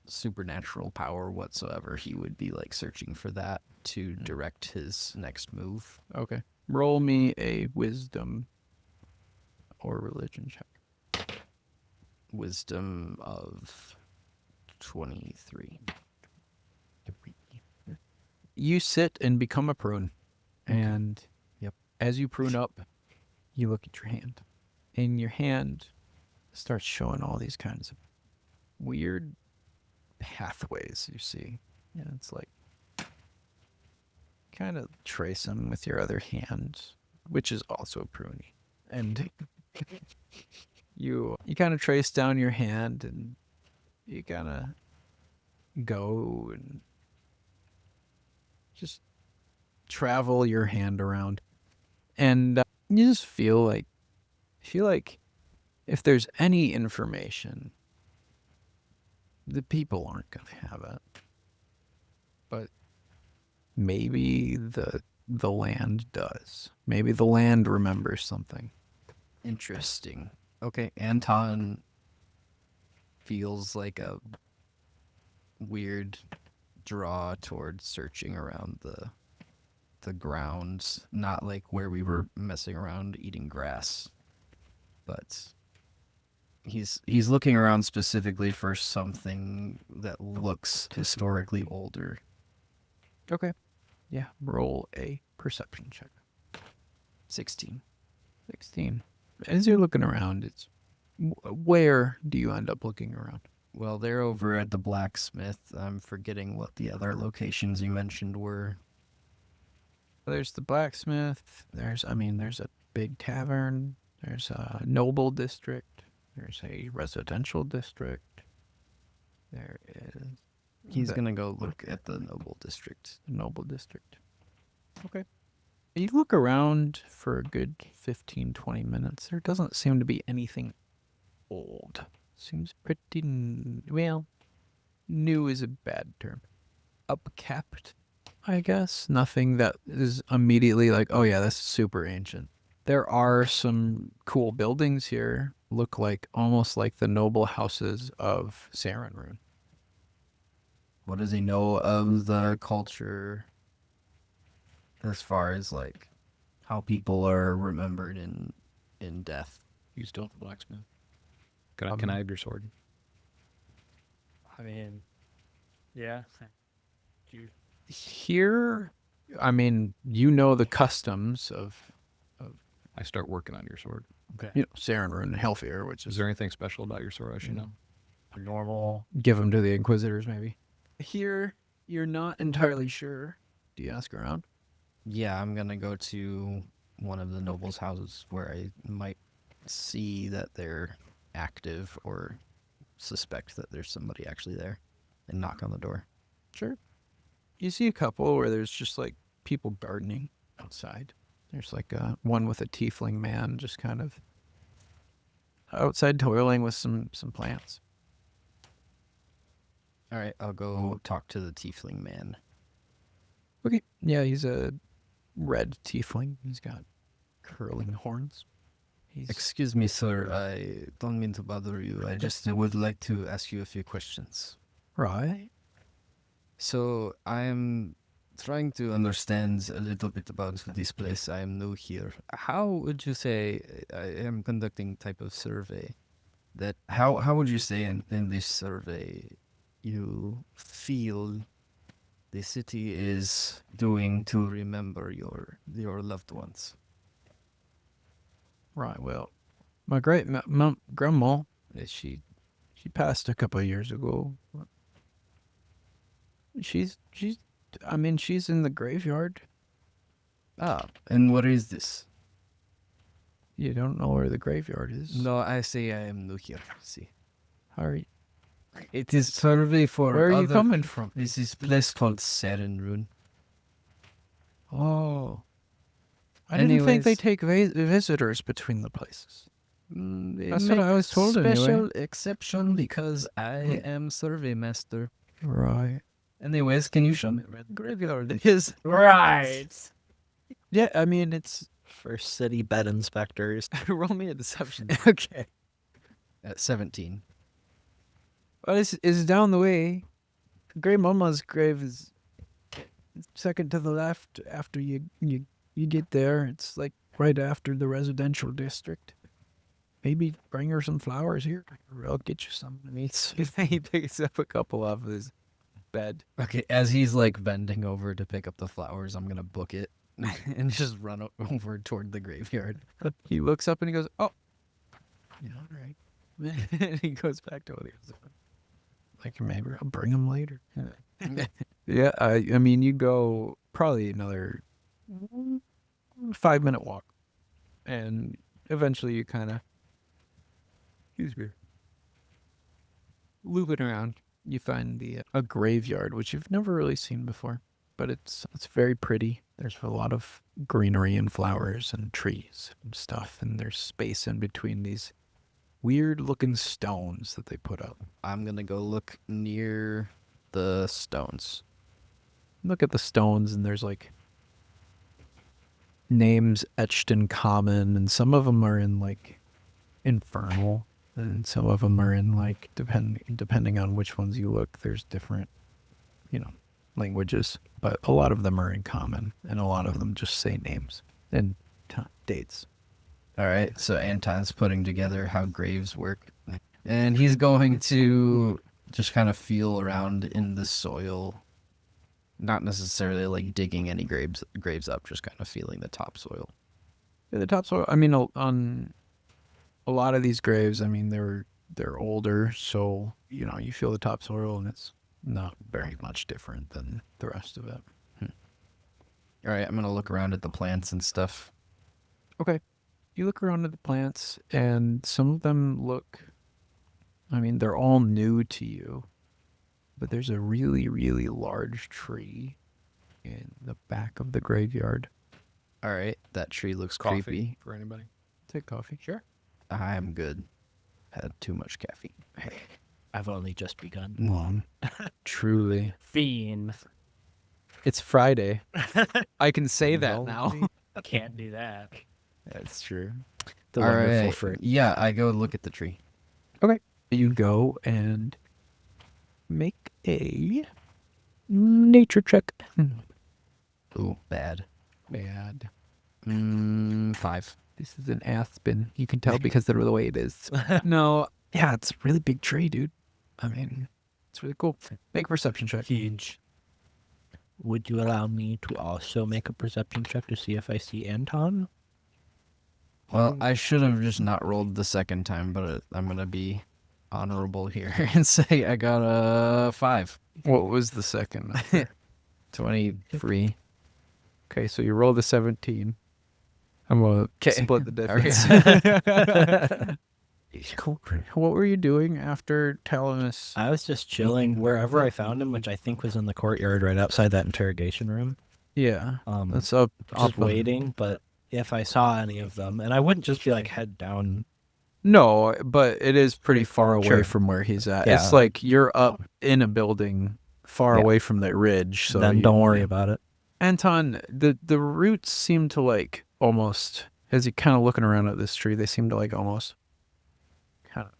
supernatural power whatsoever, he would be like searching for that to direct his next move. Okay. Roll me a wisdom or religion check. Wisdom of 23. You sit and become a prune. And Yep. as you prune up, you look at your hand. And your hand starts showing all these kinds of weird pathways you see. And it's like, kind of trace them with your other hand, which is also pruny. And you kind of trace down your hand, and you kind of go and just travel your hand around, and you just feel like if there's any information, the people aren't gonna have it, but maybe the land does. Maybe the land remembers something. Interesting. Okay, Anton feels like a weird draw towards searching around the grounds, not like where we were messing around eating grass, but he's looking around specifically for something that looks historically older. Okay. Yeah. Roll a perception check. 16. 16. As you're looking around, it's where do you end up looking around? Well, they're over at the blacksmith. I'm forgetting what the other locations you mentioned were. There's the blacksmith. There's a big tavern. There's a noble district. There's a residential district. There is He's the gonna go look at the noble district. noble district. Okay. You look around for a good 15, 20 minutes. There doesn't seem to be anything old. Seems pretty, well, new is a bad term. Upkept, I guess. Nothing that is immediately like, oh yeah, that's super ancient. There are some cool buildings here. Look like almost like the noble houses of Sarenrune. What does he know of the culture as far as like how people are remembered in death? You still have the blacksmith. Can I have your sword? I mean, yeah. Here, I mean, you know the customs of I start working on your sword. Sarenrune and Helfir, which Is is there anything special about your sword I should know? Normal. give them to the Inquisitors, maybe. Here, you're not entirely sure. Do you ask around? Yeah, I'm gonna go to one of the nobles' houses where I might see that they're active or suspect that there's somebody actually there and knock on the door. Sure. You see a couple where there's just like people gardening outside. There's like one with a tiefling man just kind of outside toiling with some plants. All right, I'll go talk to the tiefling man. Okay. Yeah, he's a red tiefling. He's got curling horns. Excuse me, sir. I don't mean to bother you. I just would like to ask you a few questions. Right. So I'm trying to understand a little bit about this place. I am new here. How would you say I am conducting type of survey? That how would you say in this survey you feel the city is doing to remember your loved ones? Right. Well, my great grandma, she passed a couple of years ago. She's I mean, she's in the graveyard. Ah, and what is this? You don't know where the graveyard is? No, I say I am new here. See, How are you? it is survey for Where are you other- coming from? This is place called Serenrun. Oh. I didn't think they Anyways. take visitors between the places. They That's what make I was told anyway. Special exception because I am survey master. Right. Anyways, can you show me where the graveyard is? Right. Yeah, I mean, it's... First city bed inspectors. Roll me a deception. Okay. At 17. Well, it's down the way. Grey Mama's grave is second to the left after you get there. It's like right after the residential district. Maybe bring her some flowers here. Or I'll get you some. And he picks up a couple off his bed. Okay, as he's like bending over to pick up the flowers, I'm gonna book it and just run over toward the graveyard. He looks up and he goes, "Oh, yeah, all right." And he goes back to what he was doing. Like, maybe I'll bring him later. Yeah, I mean, you go probably another 5-minute walk, and eventually you kind of, excuse me, looping around. You find a graveyard, which you've never really seen before, but it's very pretty. There's a lot of greenery and flowers and trees and stuff, and there's space in between these weird-looking stones that they put up. I'm gonna go look near the stones. Look at the stones, and there's like names etched in common, and some of them are in like infernal, and some of them are in like depending on which ones you look, there's different, languages, but a lot of them are in common, and a lot of them just say names and dates. All right, so Anton's putting together how graves work, and he's going to just kind of feel around in the soil, not necessarily like digging any graves up, just kind of feeling the topsoil. Yeah, the topsoil. I mean, on a lot of these graves, I mean, they're older, so you feel the topsoil, and it's not very much different than the rest of it. All right, I'm gonna look around at the plants and stuff. Okay. You look around at the plants, and some of them look, I mean, they're all new to you, but there's a really, really large tree in the back of the graveyard. All right, that tree looks Coffee creepy. for anybody. Take coffee. Sure. I'm good. Had too much caffeine. I've only just begun. Long. Truly. Fiend. It's Friday. I can say that now. Can't do that. That's true. The All wonderful right, fruit. yeah, I go look at the tree. You go and make a nature check. Ooh, bad. Bad. 5. This is an aspen. You can tell because of the way it is. No, yeah, it's a really big tree, dude. I mean, it's really cool. Make a perception check. Huge. Would you allow me to also make a perception check to see if I see Anton? Well, I should have just not rolled the second time, but I'm gonna be honorable here and say I got a 5. What was the second? 23. Okay, so you rolled a 17. I'm going to split the difference. Cool. What were you doing after telling us? I was just chilling wherever I found him, which I think was in the courtyard right outside that interrogation room. Yeah, Just that's up. waiting, but if I saw any of them, and I wouldn't just be like head down. No, but it is pretty far away Sure. from where he's at. Yeah. It's like you're up in a building far Yeah. away from that ridge. So then don't worry about it. Anton, the roots seem to like almost As you're kind of looking around at this tree, they seem to like almost kind of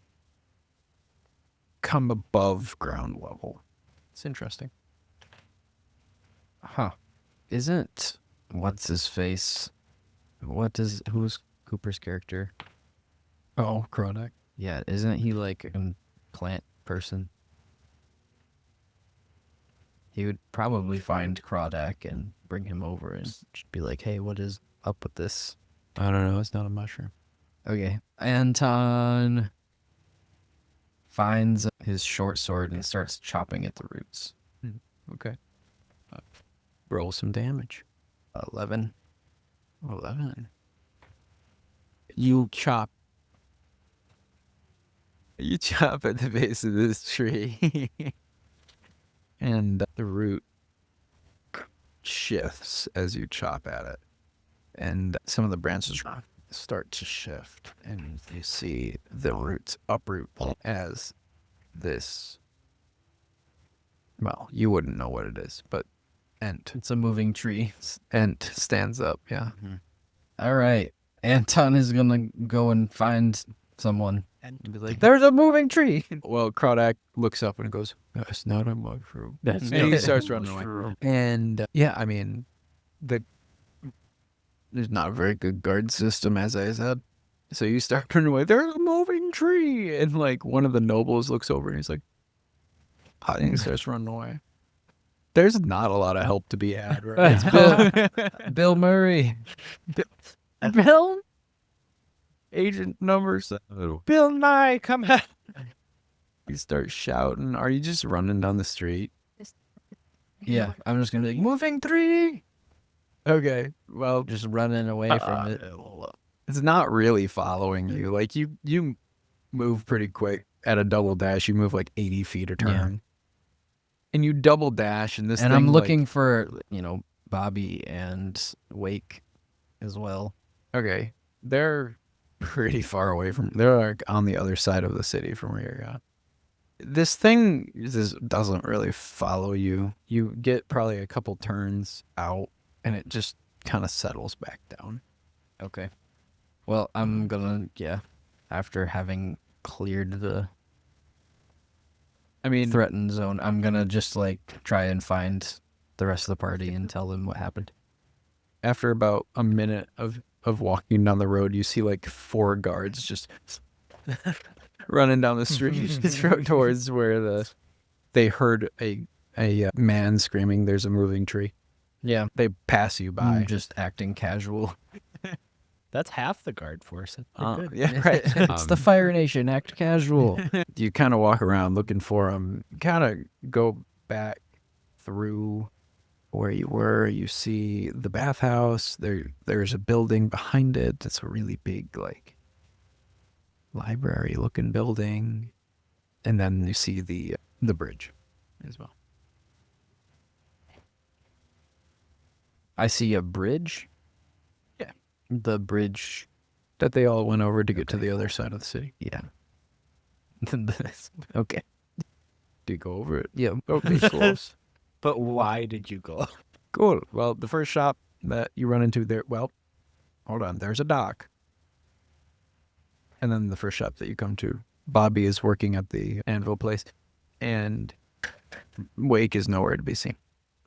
come above ground level. It's interesting. Huh. Isn't what's his face? Who's Cooper's character? Oh, Kronak. Yeah, isn't he like a plant person? He would probably find Crawdack and bring him over and just be like, "Hey, what is up with this?" I don't know. It's not a mushroom. Okay. Anton finds his short sword and starts chopping at the roots. Okay. Roll some damage. 11. 11. You chop. You chop at the base of this tree. And the root shifts as you chop at it. And some of the branches start to shift. And you see the roots uproot as this. Well, you wouldn't know what it is, but Ent. It's a moving tree. Ent stands up, yeah. All right. Anton is going to go and find someone. And Be like, there's a moving tree. Well, Crawdack looks up and goes, "That's not a mushroom." That's And not he a starts running away. mushroom. And yeah, I mean, there's not a very good guard system, as I said. So you start turning away. There's a moving tree, and like one of the nobles looks over and he's like, and he starts running away. There's not a lot of help to be had, right? It's Bill Murray. Bill, agent number 7. Bill Nye, come out. You start shouting. Are you just running down the street? Yeah, I'm just going to be like, moving tree. Okay, well, Just running away from it. it's not really following you. Like you move pretty quick at a double dash. You move like 80 feet a turn, and you double dash. And this And thing, I'm like- looking for, Bobby and Wake as well. okay, they're pretty far away from. They're like on the other side of the city from where you're at. This thing doesn't really follow you. You get probably a couple turns out, and it just kind of settles back down. Okay. Well, I'm gonna, after having cleared the I mean, threatened zone, I'm gonna just try and find the rest of the party and tell them what happened. after about a minute of walking down the road, you see like 4 guards just running down the street towards where they heard a man screaming, "There's a moving tree." Yeah. They pass you by. I'm just acting casual. That's half the guard force. That's pretty good. Yeah, right. It's the Fire Nation. Act casual. You kind of walk around looking for them. Kind of go back through where you were. You see the bathhouse. There's a building behind it. That's a really big, like, library-looking building. And then you see the bridge as well. I see a bridge. Yeah. The bridge. That they all went over to get to the other side of the city. Yeah. Okay. Do you go over it? Yeah. Okay, close. But why did you go? Cool. Well, the first shop that you run into there, well, hold on, there's a dock. And then the first shop that you come to, Bobby is working at the anvil place, and Wake is nowhere to be seen.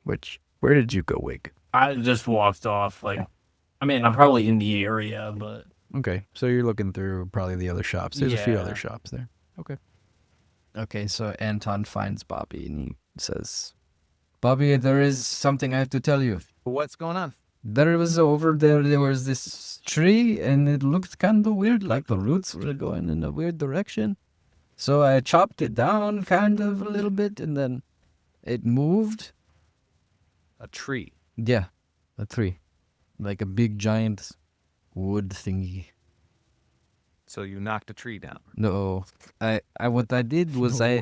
Where did you go, Wake? I just walked off. I mean, I'm probably in the area, but Okay, so you're looking through probably the other shops. There's a few Yeah. other shops there. Okay, so Anton finds Bobby and he says, "Bobby, there is something I have to tell you. What's going on? There was over there was this tree and it looked kind of weird, like the roots were going in a weird direction. So I chopped it down kind of a little bit and then it moved. A tree. Yeah, a tree. Like a big giant wood thingy. So you knocked a tree down. No, I what I did was the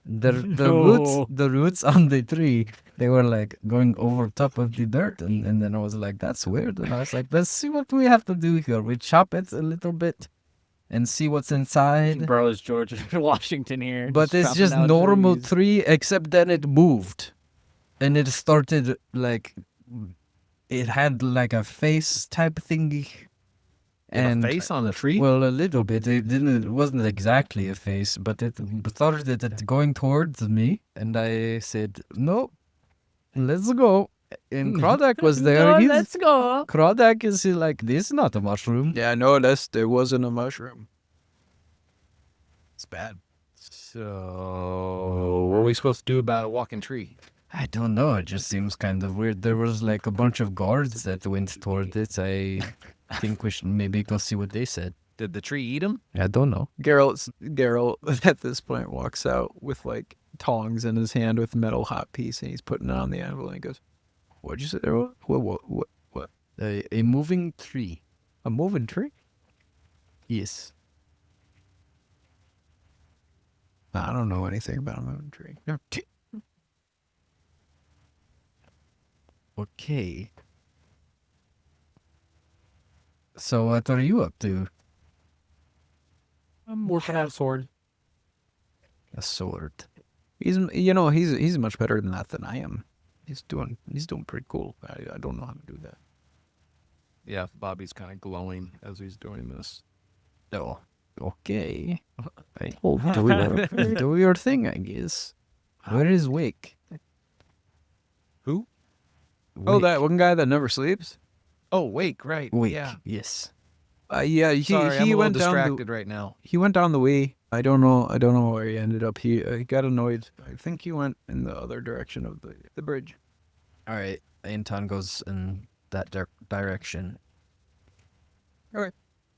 No. roots on the tree, they were like going over top of the dirt, and then I was like, that's weird, and I was like, let's see what we have to do here. We chop it a little bit and see what's inside. bro, it's George Washington here. But it's chopping just down normal trees. tree, except then it moved, and it started like it had like a face type thingy. And face on the tree? well, a little bit. It wasn't exactly a face, but it started it going towards me, and I said, "No, let's go." And Krodak was there. No, He's let's go. Krodak is like, "This is not a mushroom." Yeah, no, there wasn't a mushroom. It's bad. So, what are we supposed to do about a walking tree? I don't know. It just seems kind of weird. There was like a bunch of guards that went toward it. I think we should maybe go see what they said. Did the tree eat him? I don't know. Geralt at this point walks out with like tongs in his hand with a metal hot piece, and he's putting it on the anvil, and he goes, "What'd you say there was? What? A moving tree. A moving tree? Yes. I don't know anything about a moving tree." Okay. So what are you up to? I'm working on a sword. A sword. He's much better than that than I am. He's doing pretty cool. I don't know how to do that. Yeah, Bobby's kind of glowing as he's doing this. Oh, okay. Do your thing, I guess. Where is Wake? Who? Oh, Wake. that one guy that never sleeps. Oh, Wake, right. Wake. Yeah. Yes. Yeah, Sorry, I'm he a little went down distracted right now. he went down the way. I don't know where he ended up. He got annoyed. I think he went in the other direction of the bridge. All right. Anton goes in that direction.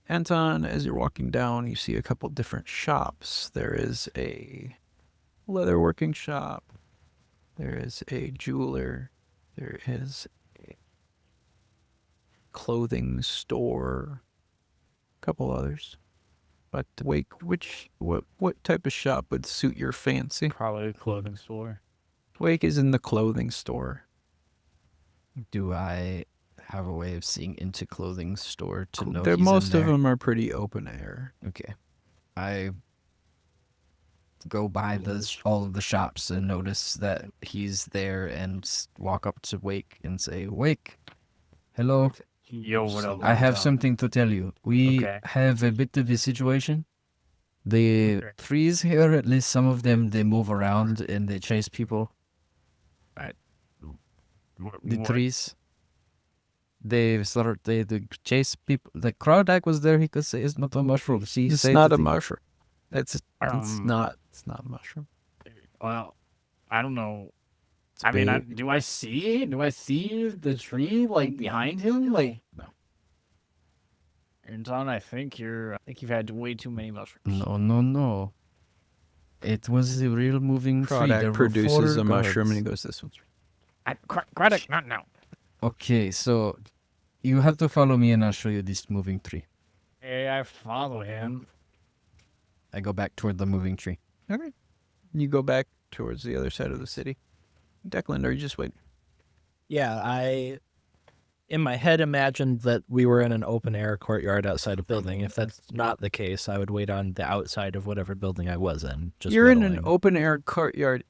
Anton, as you're walking down, you see a couple different shops. There is a leatherworking shop. There is a jeweler. There is a clothing store. A couple others. But Wake, what type of shop would suit your fancy? Probably a clothing store. Wake is in the clothing store. Do I have a way of seeing into clothing store to know There, he's most in of there? them are pretty open air. Okay. I go by all of the shops and notice that he's there and walk up to Wake and say, "Wake, hello. Yo, what up? I have something to tell you. We Okay. have a bit of a situation. The Okay. trees here, at least some of them, they move around and they chase people. The trees, they chase people. The Crowdack was there. He could say it's not a mushroom. She It's said not that a mushroom. It's Um, not a mushroom. Well, I don't know. it's I mean, big. do I see the tree like behind him? Like no. Anton, I think you've had way too many mushrooms. No. It was a real moving tree. There Crawdack were produces 4 a mushroom and he guards. goes, "This one's." Craddock, not now. Okay, so you have to follow me and I'll show you this moving tree. Hey, I follow him. I go back toward the moving tree. Okay. You go back towards the other side of the city. Declan, or you just wait? Yeah, I, in my head, imagined that we were in an open air courtyard outside a building. If that's not the case, I would wait on the outside of whatever building I was in. Just You're in an whittling. open air courtyard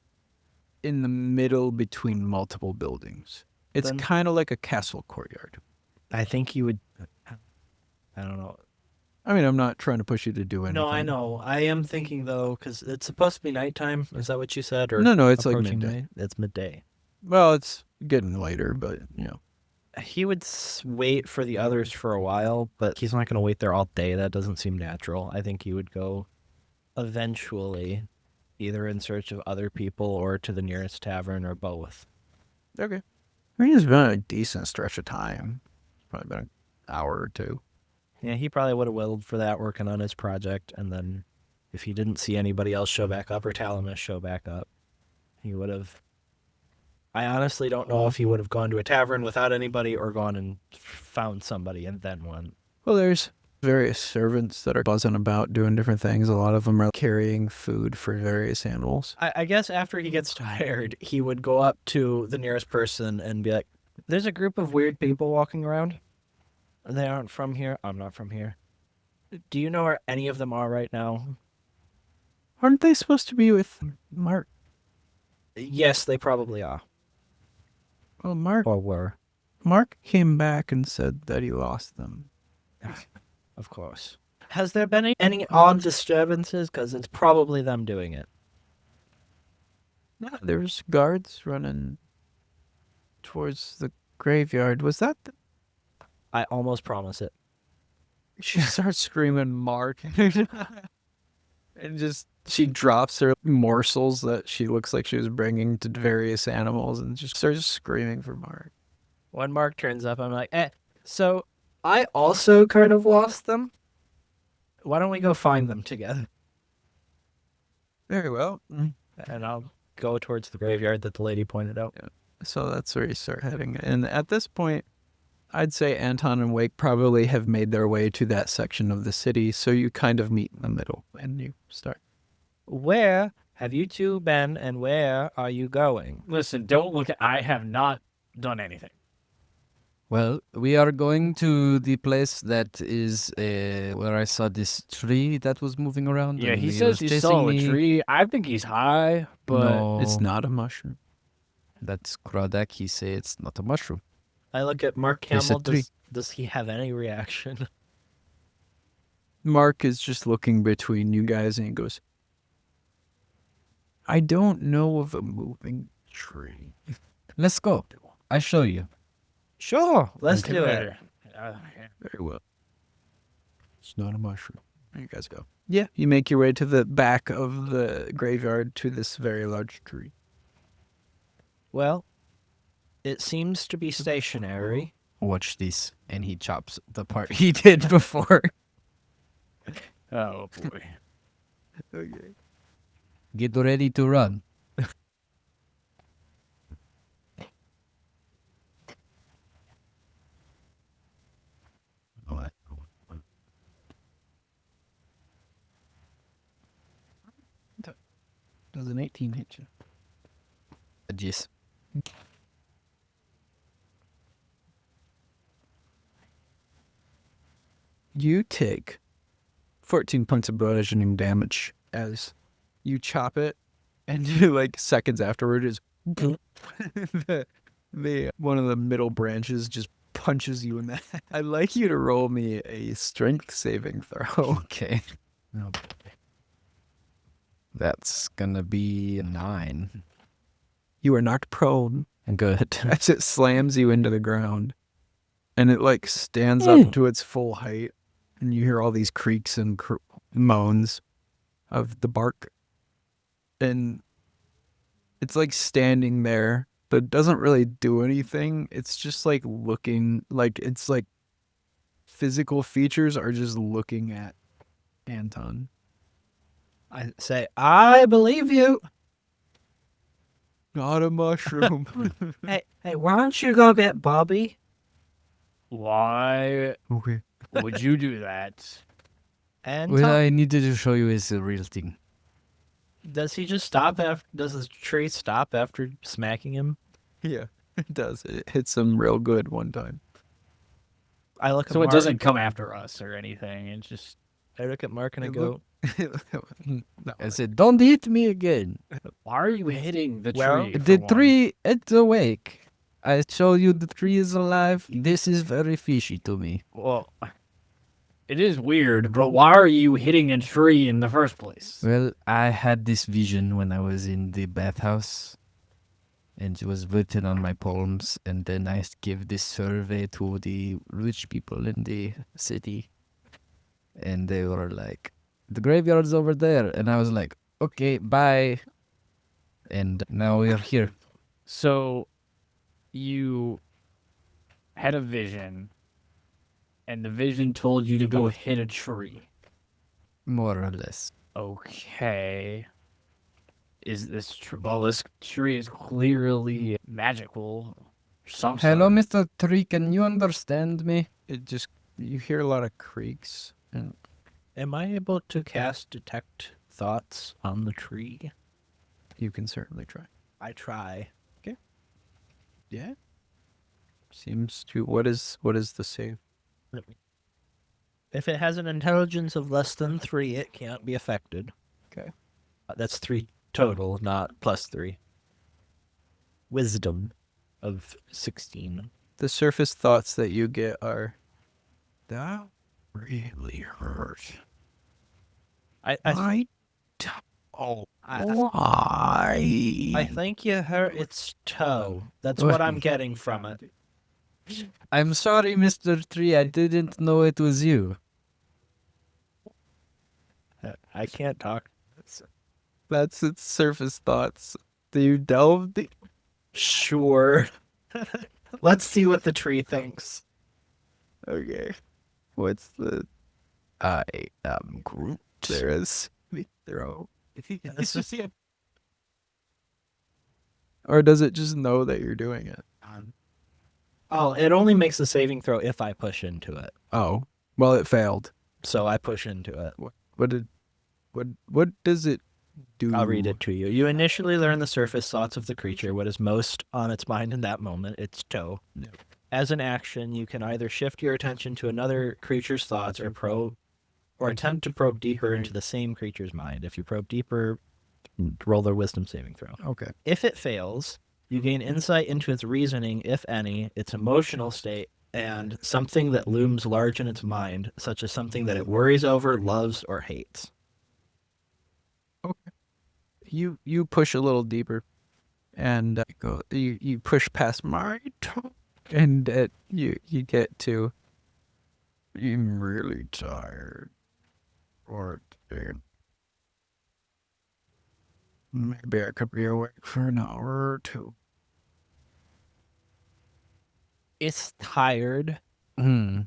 in the middle between multiple buildings. It's Then- kind of like a castle courtyard. I think you would. I don't know. I mean, I'm not trying to push you to do anything. No, I know. I am thinking though, because it's supposed to be nighttime. Is that what you said? Or No, it's like approaching midday. night? It's midday. Well, it's getting later, but He would wait for the others for a while, but he's not going to wait there all day. That doesn't seem natural. I think he would go eventually, either in search of other people or to the nearest tavern or both. Okay. I mean, it's been a decent stretch of time. Probably been an hour or two. Yeah, he probably would have willed for that, working on his project, and then if he didn't see anybody else show back up or Talamus show back up, he would have. I honestly don't know if he would have gone to a tavern without anybody or gone and found somebody and then went. Well, there's various servants that are buzzing about doing different things. A lot of them are carrying food for various animals. I guess after he gets tired, he would go up to the nearest person and be like, "There's a group of weird people walking around. They aren't from here. I'm not from here. Do you know where any of them are right now?" Aren't they supposed to be with Mark? Yes, they probably are. Well, Mark Or were. came back and said that he lost them. Of course. Has there been any odd disturbances? Because it's probably them doing it. No, there's guards running towards the graveyard. Was that I almost promise it. She starts screaming Mark. And just she drops her morsels that she looks like she was bringing to various animals and just starts screaming for Mark. When Mark turns up, I'm like, so I also kind of lost them. Why don't we go find them together? Very well. And I'll go towards the graveyard that the lady pointed out. So that's where you start heading. And at this point, I'd say Anton and Wake probably have made their way to that section of the city, so you kind of meet in the middle and you start. Where have you two been and where are you going? Listen, don't look at. I have not done anything. Well, we are going to the place that is where I saw this tree that was moving around. Yeah, and he he says was he saw a chasing me. tree. I think he's high, but No, It's not a mushroom. That's Kradak. He say it's not a mushroom. I look at Mark It's a Campbell. tree. Does he have any reaction? Mark is just looking between you guys and he goes, I don't know of a moving tree. Let's go. I show you. Sure, let's Okay, do it. later. Very well. It's not a mushroom. There you guys go. Yeah, you make your way to the back of the graveyard to this very large tree. Well, it seems to be stationary. Watch this. And he chops the part he did before. Oh boy. Okay. Get ready to run. Does an 18 hit you? Yes. You take 14 points of bludgeoning damage as you chop it, and like seconds afterward is the one of the middle branches just punches you in the head. I'd like you to roll me a strength saving throw. Okay. Oh, that's gonna be a 9. You are knocked prone Good. as it slams you into the ground, and it like stands up to its full height, and you hear all these creaks and moans of the bark, and it's like standing there, but it doesn't really do anything. It's just like looking, like it's like physical features are just looking at Anton. I say, I believe you. Not a mushroom. Hey, why don't you go get Bobby? Why Okay. would you do that? And What I needed to show you is the real thing. does he just stop after? Does the tree stop after smacking him? Yeah, it does. It hits him real good one time. I look at So Mark. it doesn't come after us or anything. It's just I look at Mark and I It go, No. I said, don't hit me again. why are you hitting the Well, tree? for The one? tree, it's awake. I show you the tree is alive. This is very fishy to me. Well, it is weird, but why are you hitting a tree in the first place? Well, I had this vision when I was in the bathhouse. And it was written on my palms. And then I give this survey to the rich people in the city. And they were like, the graveyard's over there. And I was like, okay, bye. And now we are here. So, you had a vision, and the vision told you to go hit a tree. More or less. Okay. Is this true? Well, this tree is clearly magical. Some Hello, sort. Mr. Tree. Can you understand me? It just, you hear a lot of creaks. And am I able to cast detect thoughts on the tree? you can certainly try. I try. Yeah. Seems to, what is the save? If it has an intelligence of less than 3, it can't be affected. Okay. That's 3 total, not plus 3. Wisdom of 16. The surface thoughts that you get are, thou really hurt. I Oh, I why? think you hurt its toe. That's what I'm getting from it. I'm sorry, Mr. Tree. I didn't know it was you. I can't talk. That's its surface thoughts. Do you delve deep? Sure. Let's see what the tree thinks. Okay. What's the... I am Groot. There is... Throw. Or does it just know that you're doing it? Oh, it only makes a saving throw if I push into it. Oh. Well, it failed. So I push into it. What does it do? I'll read it to you. You initially learn the surface thoughts of the creature, what is most on its mind in that moment, its toe. Yep. As an action, you can either shift your attention to another creature's thoughts or attempt to probe deeper into the same creature's mind. If you probe deeper, roll their wisdom saving throw. Okay. If it fails, you gain insight into its reasoning, if any, its emotional state, and something that looms large in its mind, such as something that it worries over, loves, or hates. You push a little deeper, and you push past my toe, and you get to. I'm really tired. Or maybe I could be awake for an hour or two. It's tired. Hmm.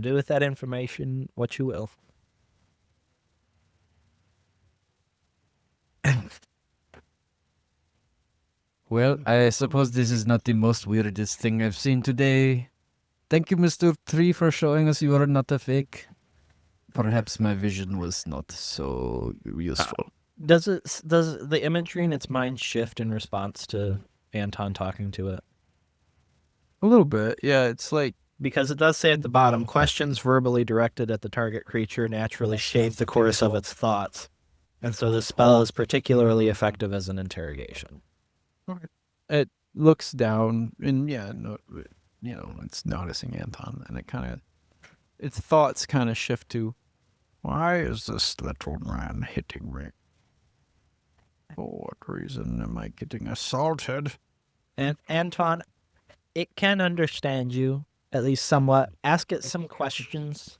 Do with that information what you will. Well, I suppose this is not the most weirdest thing I've seen today. Thank you, Mr. Tree, for showing us you are not a fake. Perhaps my vision was not so useful. Does the imagery in its mind shift in response to Anton talking to it? A little bit, yeah. It's like Because it does say at the bottom, questions verbally directed at the target creature naturally shape the course of its thoughts. And so the spell is particularly effective as an interrogation. it looks down, and it's noticing Anton, and its thoughts kind of shift to, why is this little man hitting me? For what reason am I getting assaulted? And Anton, it can understand you, at least somewhat. Ask it some questions.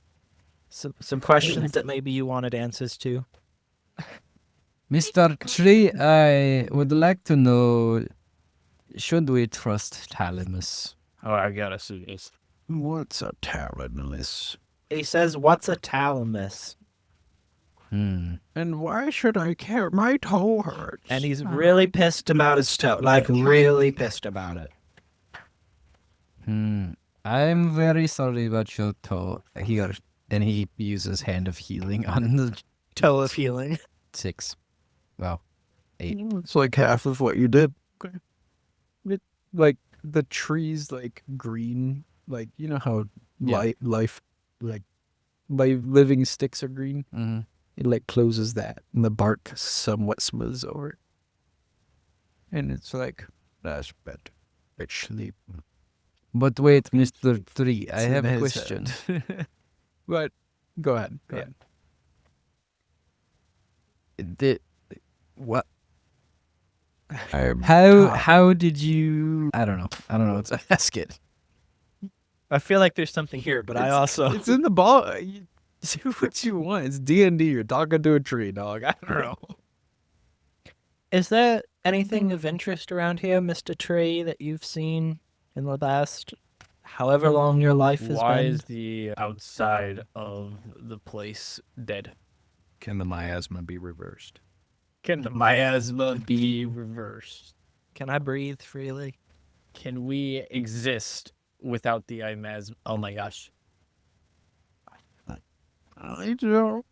Some questions that maybe you wanted answers to. Mr. Tree, I would like to know, should we trust Talamus? Oh, I gotta see this. What's a Talamus? He says, what's a Talamus? And why should I care? My toe hurts. And he's really pissed about his toe. Like, really pissed about it. I'm very sorry about your toe. Here, and he uses Hand of Healing on the Toe of healing. 6. Wow. 8. It's like half of what you did. Like the trees, like green, like you know how Yeah. life, like living sticks are green. Mm-hmm. It like closes that, and the bark somewhat smooths over it. And it's like, that's better. It's sleep. But wait, Mr. Tree, I It's in have a his question. But go ahead. Go ahead. What? I'm How did you? I don't know. Let's ask it. I feel like there's something here, but I also... It's in the ball. You do what you want. It's D&D. You're talking to a tree, dog. I don't know. Is there anything of interest around here, Mr. Tree, that you've seen in the last however long your life has Why been? is the outside of the place dead? Can the miasma be reversed? Can the miasma be reversed? Can I breathe freely? Can we exist without the miasma? Oh my gosh. I don't.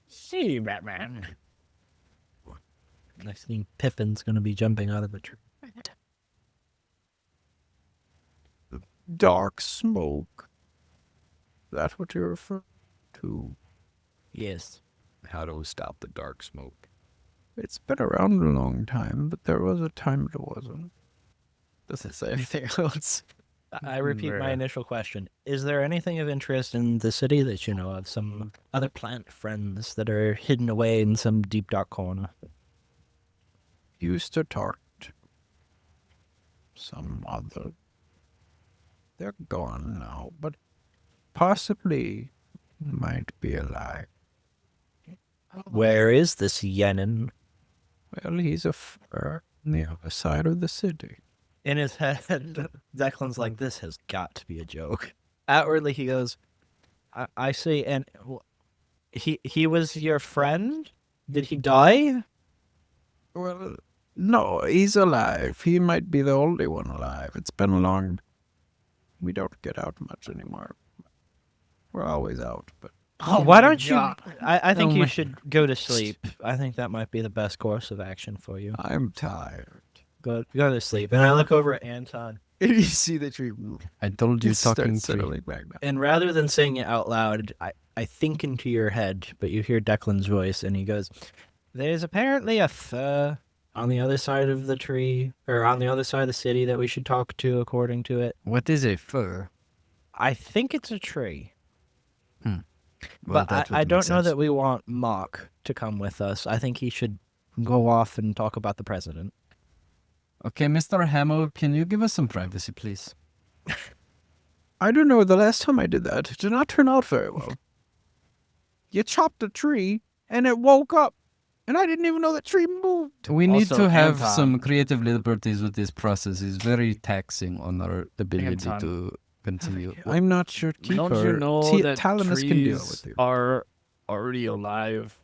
See, Batman. Next thing, Pippin's gonna be jumping out of a tree. Dark smoke. That's what you're referring to. Yes. How do we stop the dark smoke? It's been around a long time, but there was a time it wasn't. Doesn't say anything else. I repeat my Bruh. initial question. Is there anything of interest in the city that you know of? Some other plant friends that are hidden away in some deep dark corner? Used to talk to some other. They're gone now, but possibly might be alive. Where is this Yenin? Well, he's a fur on the other side of the city. In his head, Declan's like, this has got to be a joke. Outwardly, he goes, I see. And he was your friend? Did he die? Well, no, he's alive. He might be the only one alive. It's been long. We don't get out much anymore. We're always out, but Why don't you? I think Oh you my- should go to sleep. I think that might be the best course of action for you. I'm tired. Go to sleep. And I look over at Anton. You see the tree I told you start talking to settling back down. And rather than saying it out loud, I think into your head, but you hear Declan's voice, and he goes, there's apparently a fur on the other side of the tree, or on the other side of the city that we should talk to, according to it. What is a fur? I think it's a tree. Well, But that would I make don't know sense. that we want Mark to come with us. I think he should go off and talk about the president. Okay, Mr. Hamill, can you give us some privacy, please? I don't know. The last time I did that, it did not turn out very well. You chopped a tree, and it woke up, and I didn't even know the tree moved. We need Also, to have Anton. some creative liberties with this process. It's very taxing on our ability Anton. to continue. I'm not sure Keeper. Don't you know that Talamus can deal trees with you. are already alive?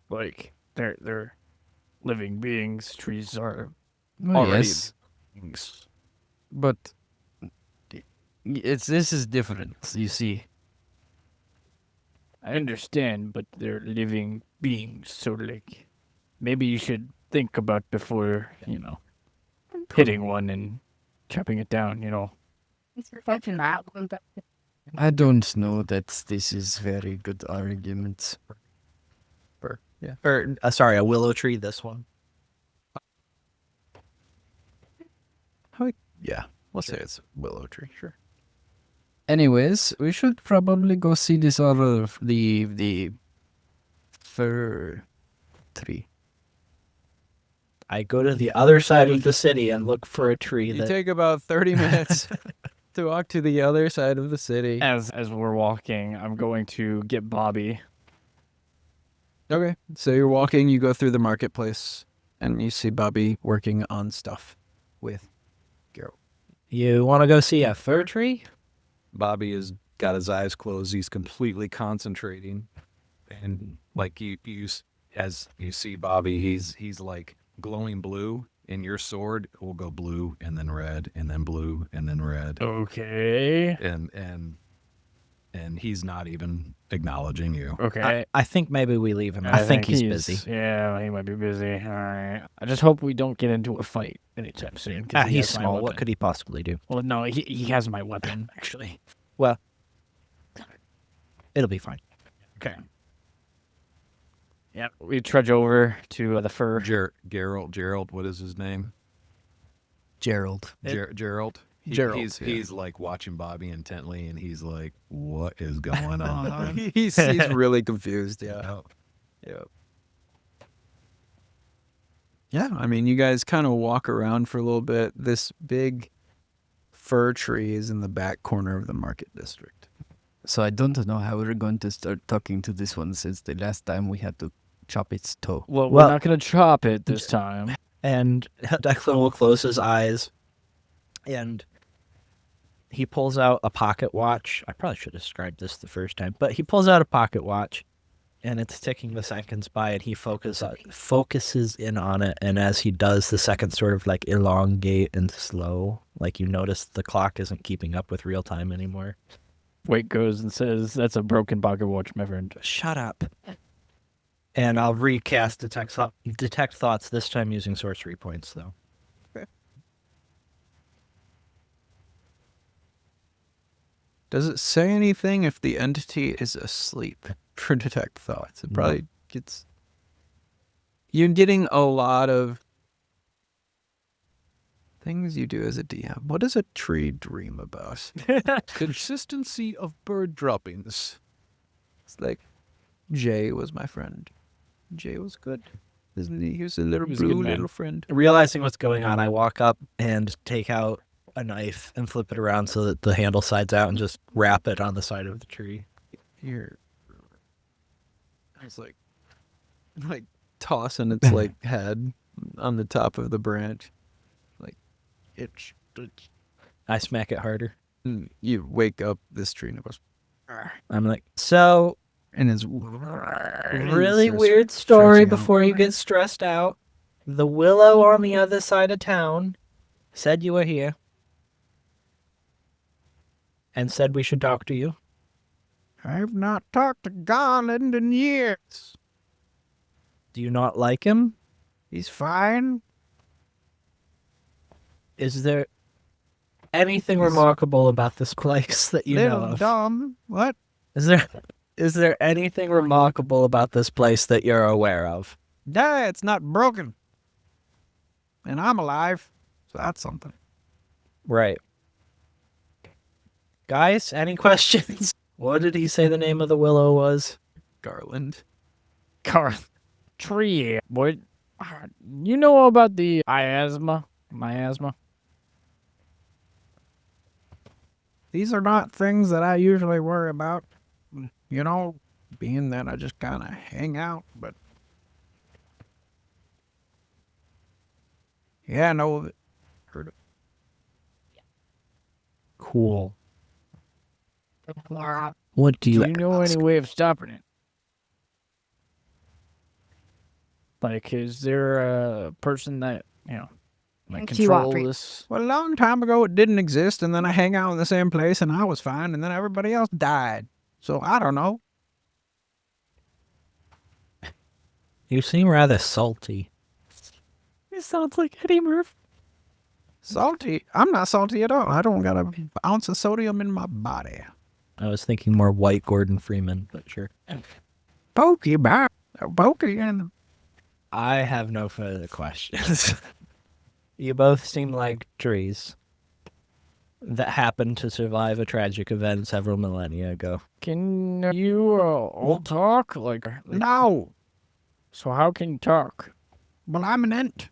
Like they're living beings. Trees are Well, already yes, beings. but this is different. You see, I understand, but they're living beings. So like, maybe you should think about before hitting one and chopping it down. I don't know that this is very good argument. Or, sorry, a willow tree, this one. Yeah, we'll say it's a willow tree. Sure. Anyways, we should probably go see this other the fir tree. I go to the other side of the city and look for a tree You that... take about 30 minutes to walk to the other side of the city. As we're walking, I'm going to get Bobby. Okay. So you're walking, you go through the marketplace, and you see Bobby working on stuff with Geralt. You want to go see a fir tree? Bobby has got his eyes closed. He's completely concentrating, and like as you see Bobby, he's like glowing blue. And your sword will go blue and then red and then blue and then red, Okay. and he's not even acknowledging you. Okay. I think maybe we leave him. I think he's busy. Yeah, he might be busy. All right. I just hope we don't get into a fight anytime soon. 'cause he He's has my small. What weapon. could he possibly do? Well, no, he has my weapon actually. It'll be fine. Okay. Yeah, we trudge over to the fur. Gerald, what is his name? Gerald. Gerald. Gerald, He's like watching Bobby intently, and he's like, "What is going on?" he's really confused. Yeah. Yep. Yeah, I mean, you guys kind of walk around for a little bit. This big fir tree is in the back corner of the market district. So I don't know how we're going to start talking to this one since the last time we had to chop its toe. Well, Well- we're not gonna chop it this time. And Declan will close his eyes, and he pulls out a pocket watch. I probably should have described this the first time, but he pulls out a pocket watch, and it's ticking the seconds by, and he focuses in on it. And as he does, the seconds sort of like elongate and slow. Like you notice the clock isn't keeping up with real time anymore. Wake goes and says, "That's a broken pocket watch, my friend." Shut up. And I'll recast detect thoughts, this time using sorcery points, though. Does it say anything if the entity is asleep for detect thoughts? It probably gets... You're getting a lot of Things you do as a DM. What does a tree dream about? Consistency of bird droppings. It's like Jay was my friend. Jay was good. Isn't he? He was a little He was a good blue man. little friend. Realizing what's going on, I walk up and take out a knife and flip it around so that the handle sides out and just wrap it on the side of the tree. Here. It's like tossing its like head on the top of the branch. Like it's I smack it harder. you wake up this tree and it goes I'm like, so and it's really starts weird story stretching out. before you get stressed out. The willow on the other side of town said you were here and said we should talk to you. I've not talked to Garland in years. Do you not like him? He's fine. Is there anything remarkable about this place that you know Little of? dumb. What? Is there anything remarkable about this place that you're aware of? Yeah, it's not broken. And I'm alive. So that's something. Right. Guys, any questions? What did he say the name of the willow was? Garland. Car tree. What? You know about the miasma? Miasma? These are not things that I usually worry about. You know, being that I just kind of hang out, but. Yeah, I know of it. Heard of it. Cool. What do Do you you know ask? any way of stopping it? Like, is there a person that, like Thank you, control Audrey. this? Well, a long time ago it didn't exist, and then I hang out in the same place and I was fine, and then everybody else died. So I don't know. You seem rather salty. It sounds like Eddie Murphy. Salty? I'm not salty at all. I don't got an ounce of sodium in my body. I was thinking more white Gordon Freeman, but sure. Pokey, bar. Pokey in I have no further questions. You both seem like trees that happened to survive a tragic event several millennia ago. Can you all talk? Like, No. so how can you talk? Well, I'm an ent.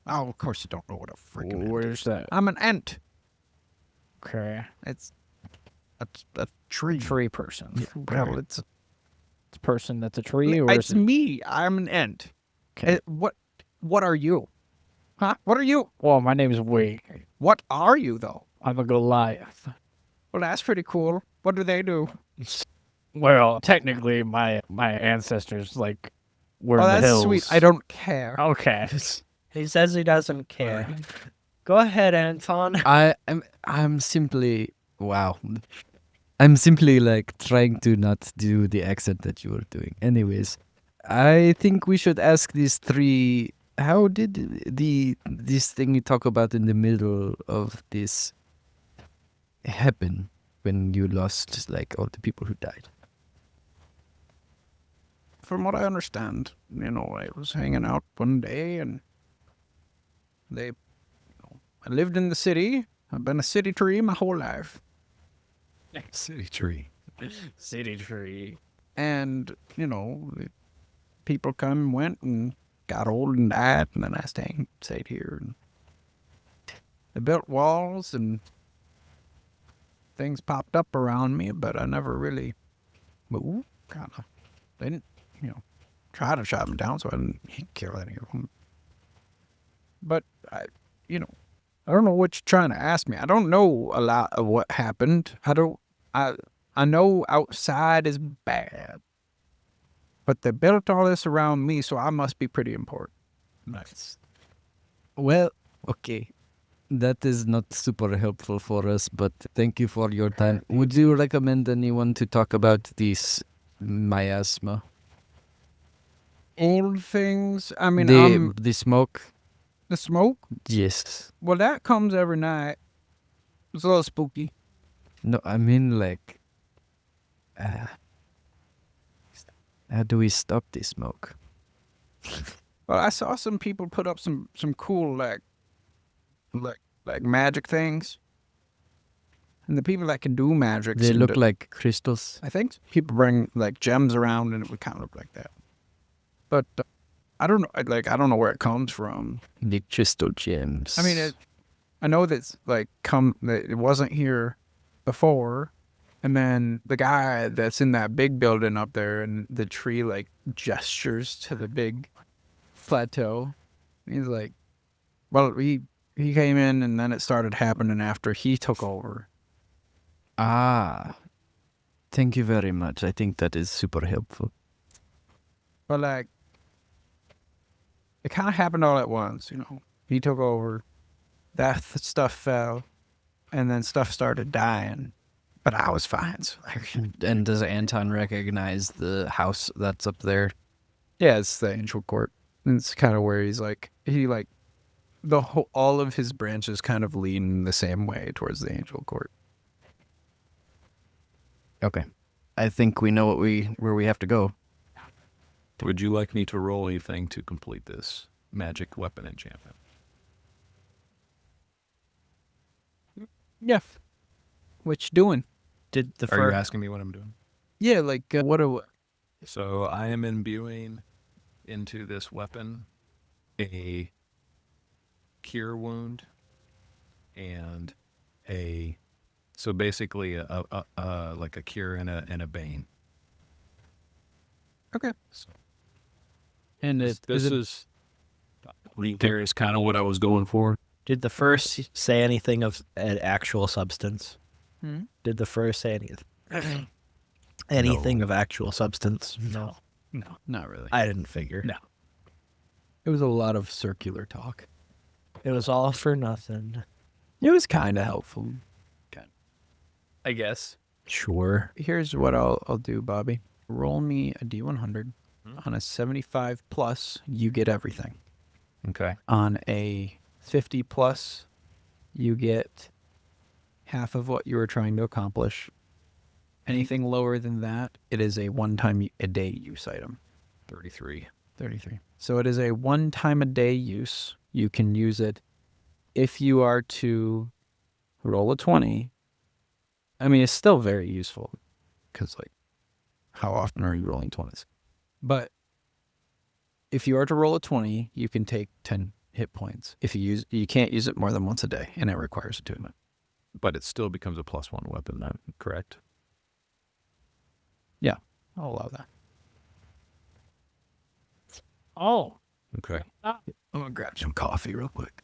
Oh, of course you don't know what a freaking ent. Where's that? I'm an ent. Okay. It's a tree. Tree person. Well, it's It's a person that's a tree, or it's is it? me. I'm an ent. Okay. What are you? Huh? What are you? Well, my name is Wade. What are you though? I'm a Goliath. Well, that's pretty cool. What do they do? Well, technically, my ancestors like were Oh, in the that's hills. sweet. I don't care. Okay. He says he doesn't care. Go ahead, Anton. I'm simply wow. I'm simply like trying to not do the accent that you were doing. Anyways, I think we should ask these three. How did this thing you talk about in the middle of this happen when you lost like all the people who died? From what I understand, I was hanging out one day and I lived in the city. I've been a city tree my whole life. City tree. City tree. And, people come and went and got old and died, and then I stayed here. And they built walls and things popped up around me, but I never really moved. They didn't, try to shut them down, so I didn't kill any of them. But I don't know what you're trying to ask me. I don't know a lot of what happened. I know outside is bad. But they built all this around me, so I must be pretty important. Nice. Well, okay. That is not super helpful for us, but thank you for your time. Would you recommend anyone to talk about this miasma? Old things. I mean, The smoke? the smoke. Yes. Well, that comes every night. It's a little spooky. No, I mean like... how do we stop this smoke? Well, I saw some people put up some cool like magic things. And the people that can do magic They seem look to- like crystals. I think people bring like gems around and it would kind of look like that. But I don't know. I don't know where it comes from. The crystal gems. I mean, I know that's like that it wasn't here before, and then the guy that's in that big building up there, and the tree like gestures to the big plateau. He's like, well, he came in, and then it started happening after he took over. Ah, thank you very much. I think that is super helpful. But like, it kind of happened all at once, you know. He took over, that stuff fell, and then stuff started dying. But I was fine. So like, And does Anton recognize the house that's up there? yeah, it's the Angel Court. And it's kind of where he's like, all of his branches kind of lean the same way towards the Angel Court. Okay. I think we know where we have to go. Would you like me to roll anything to complete this magic weapon enchantment? Yeah. What you doing? Did the Are you first asking me what I'm doing? Yeah, like, So I am imbuing into this weapon a cure wound and so basically a like a cure and a bane. okay. and This is There is kind of what I was going for. Did the first say anything of an actual substance? Hmm? Did the first say anything of actual substance? no, Not really. I didn't figure. No. It was a lot of circular talk. It was all for nothing. It was kind of helpful. I guess. Sure. Here's what I'll do, Bobby. Roll me a D100. On a 75 plus, you get everything. Okay. On a 50 plus, you get half of what you were trying to accomplish. Anything lower than that, it is a one-time a day use item. 33. 33. So it is a one-time a day use. You can use it if you are to roll a 20. I mean, it's still very useful because, like, how often are you rolling 20s? But if you are to roll a 20, you can take 10 hit points. If you can't use it more than once a day, and it requires attunement. But it still becomes a +1 weapon, correct? I'll allow that. Oh, Okay. I'm gonna grab some coffee real quick.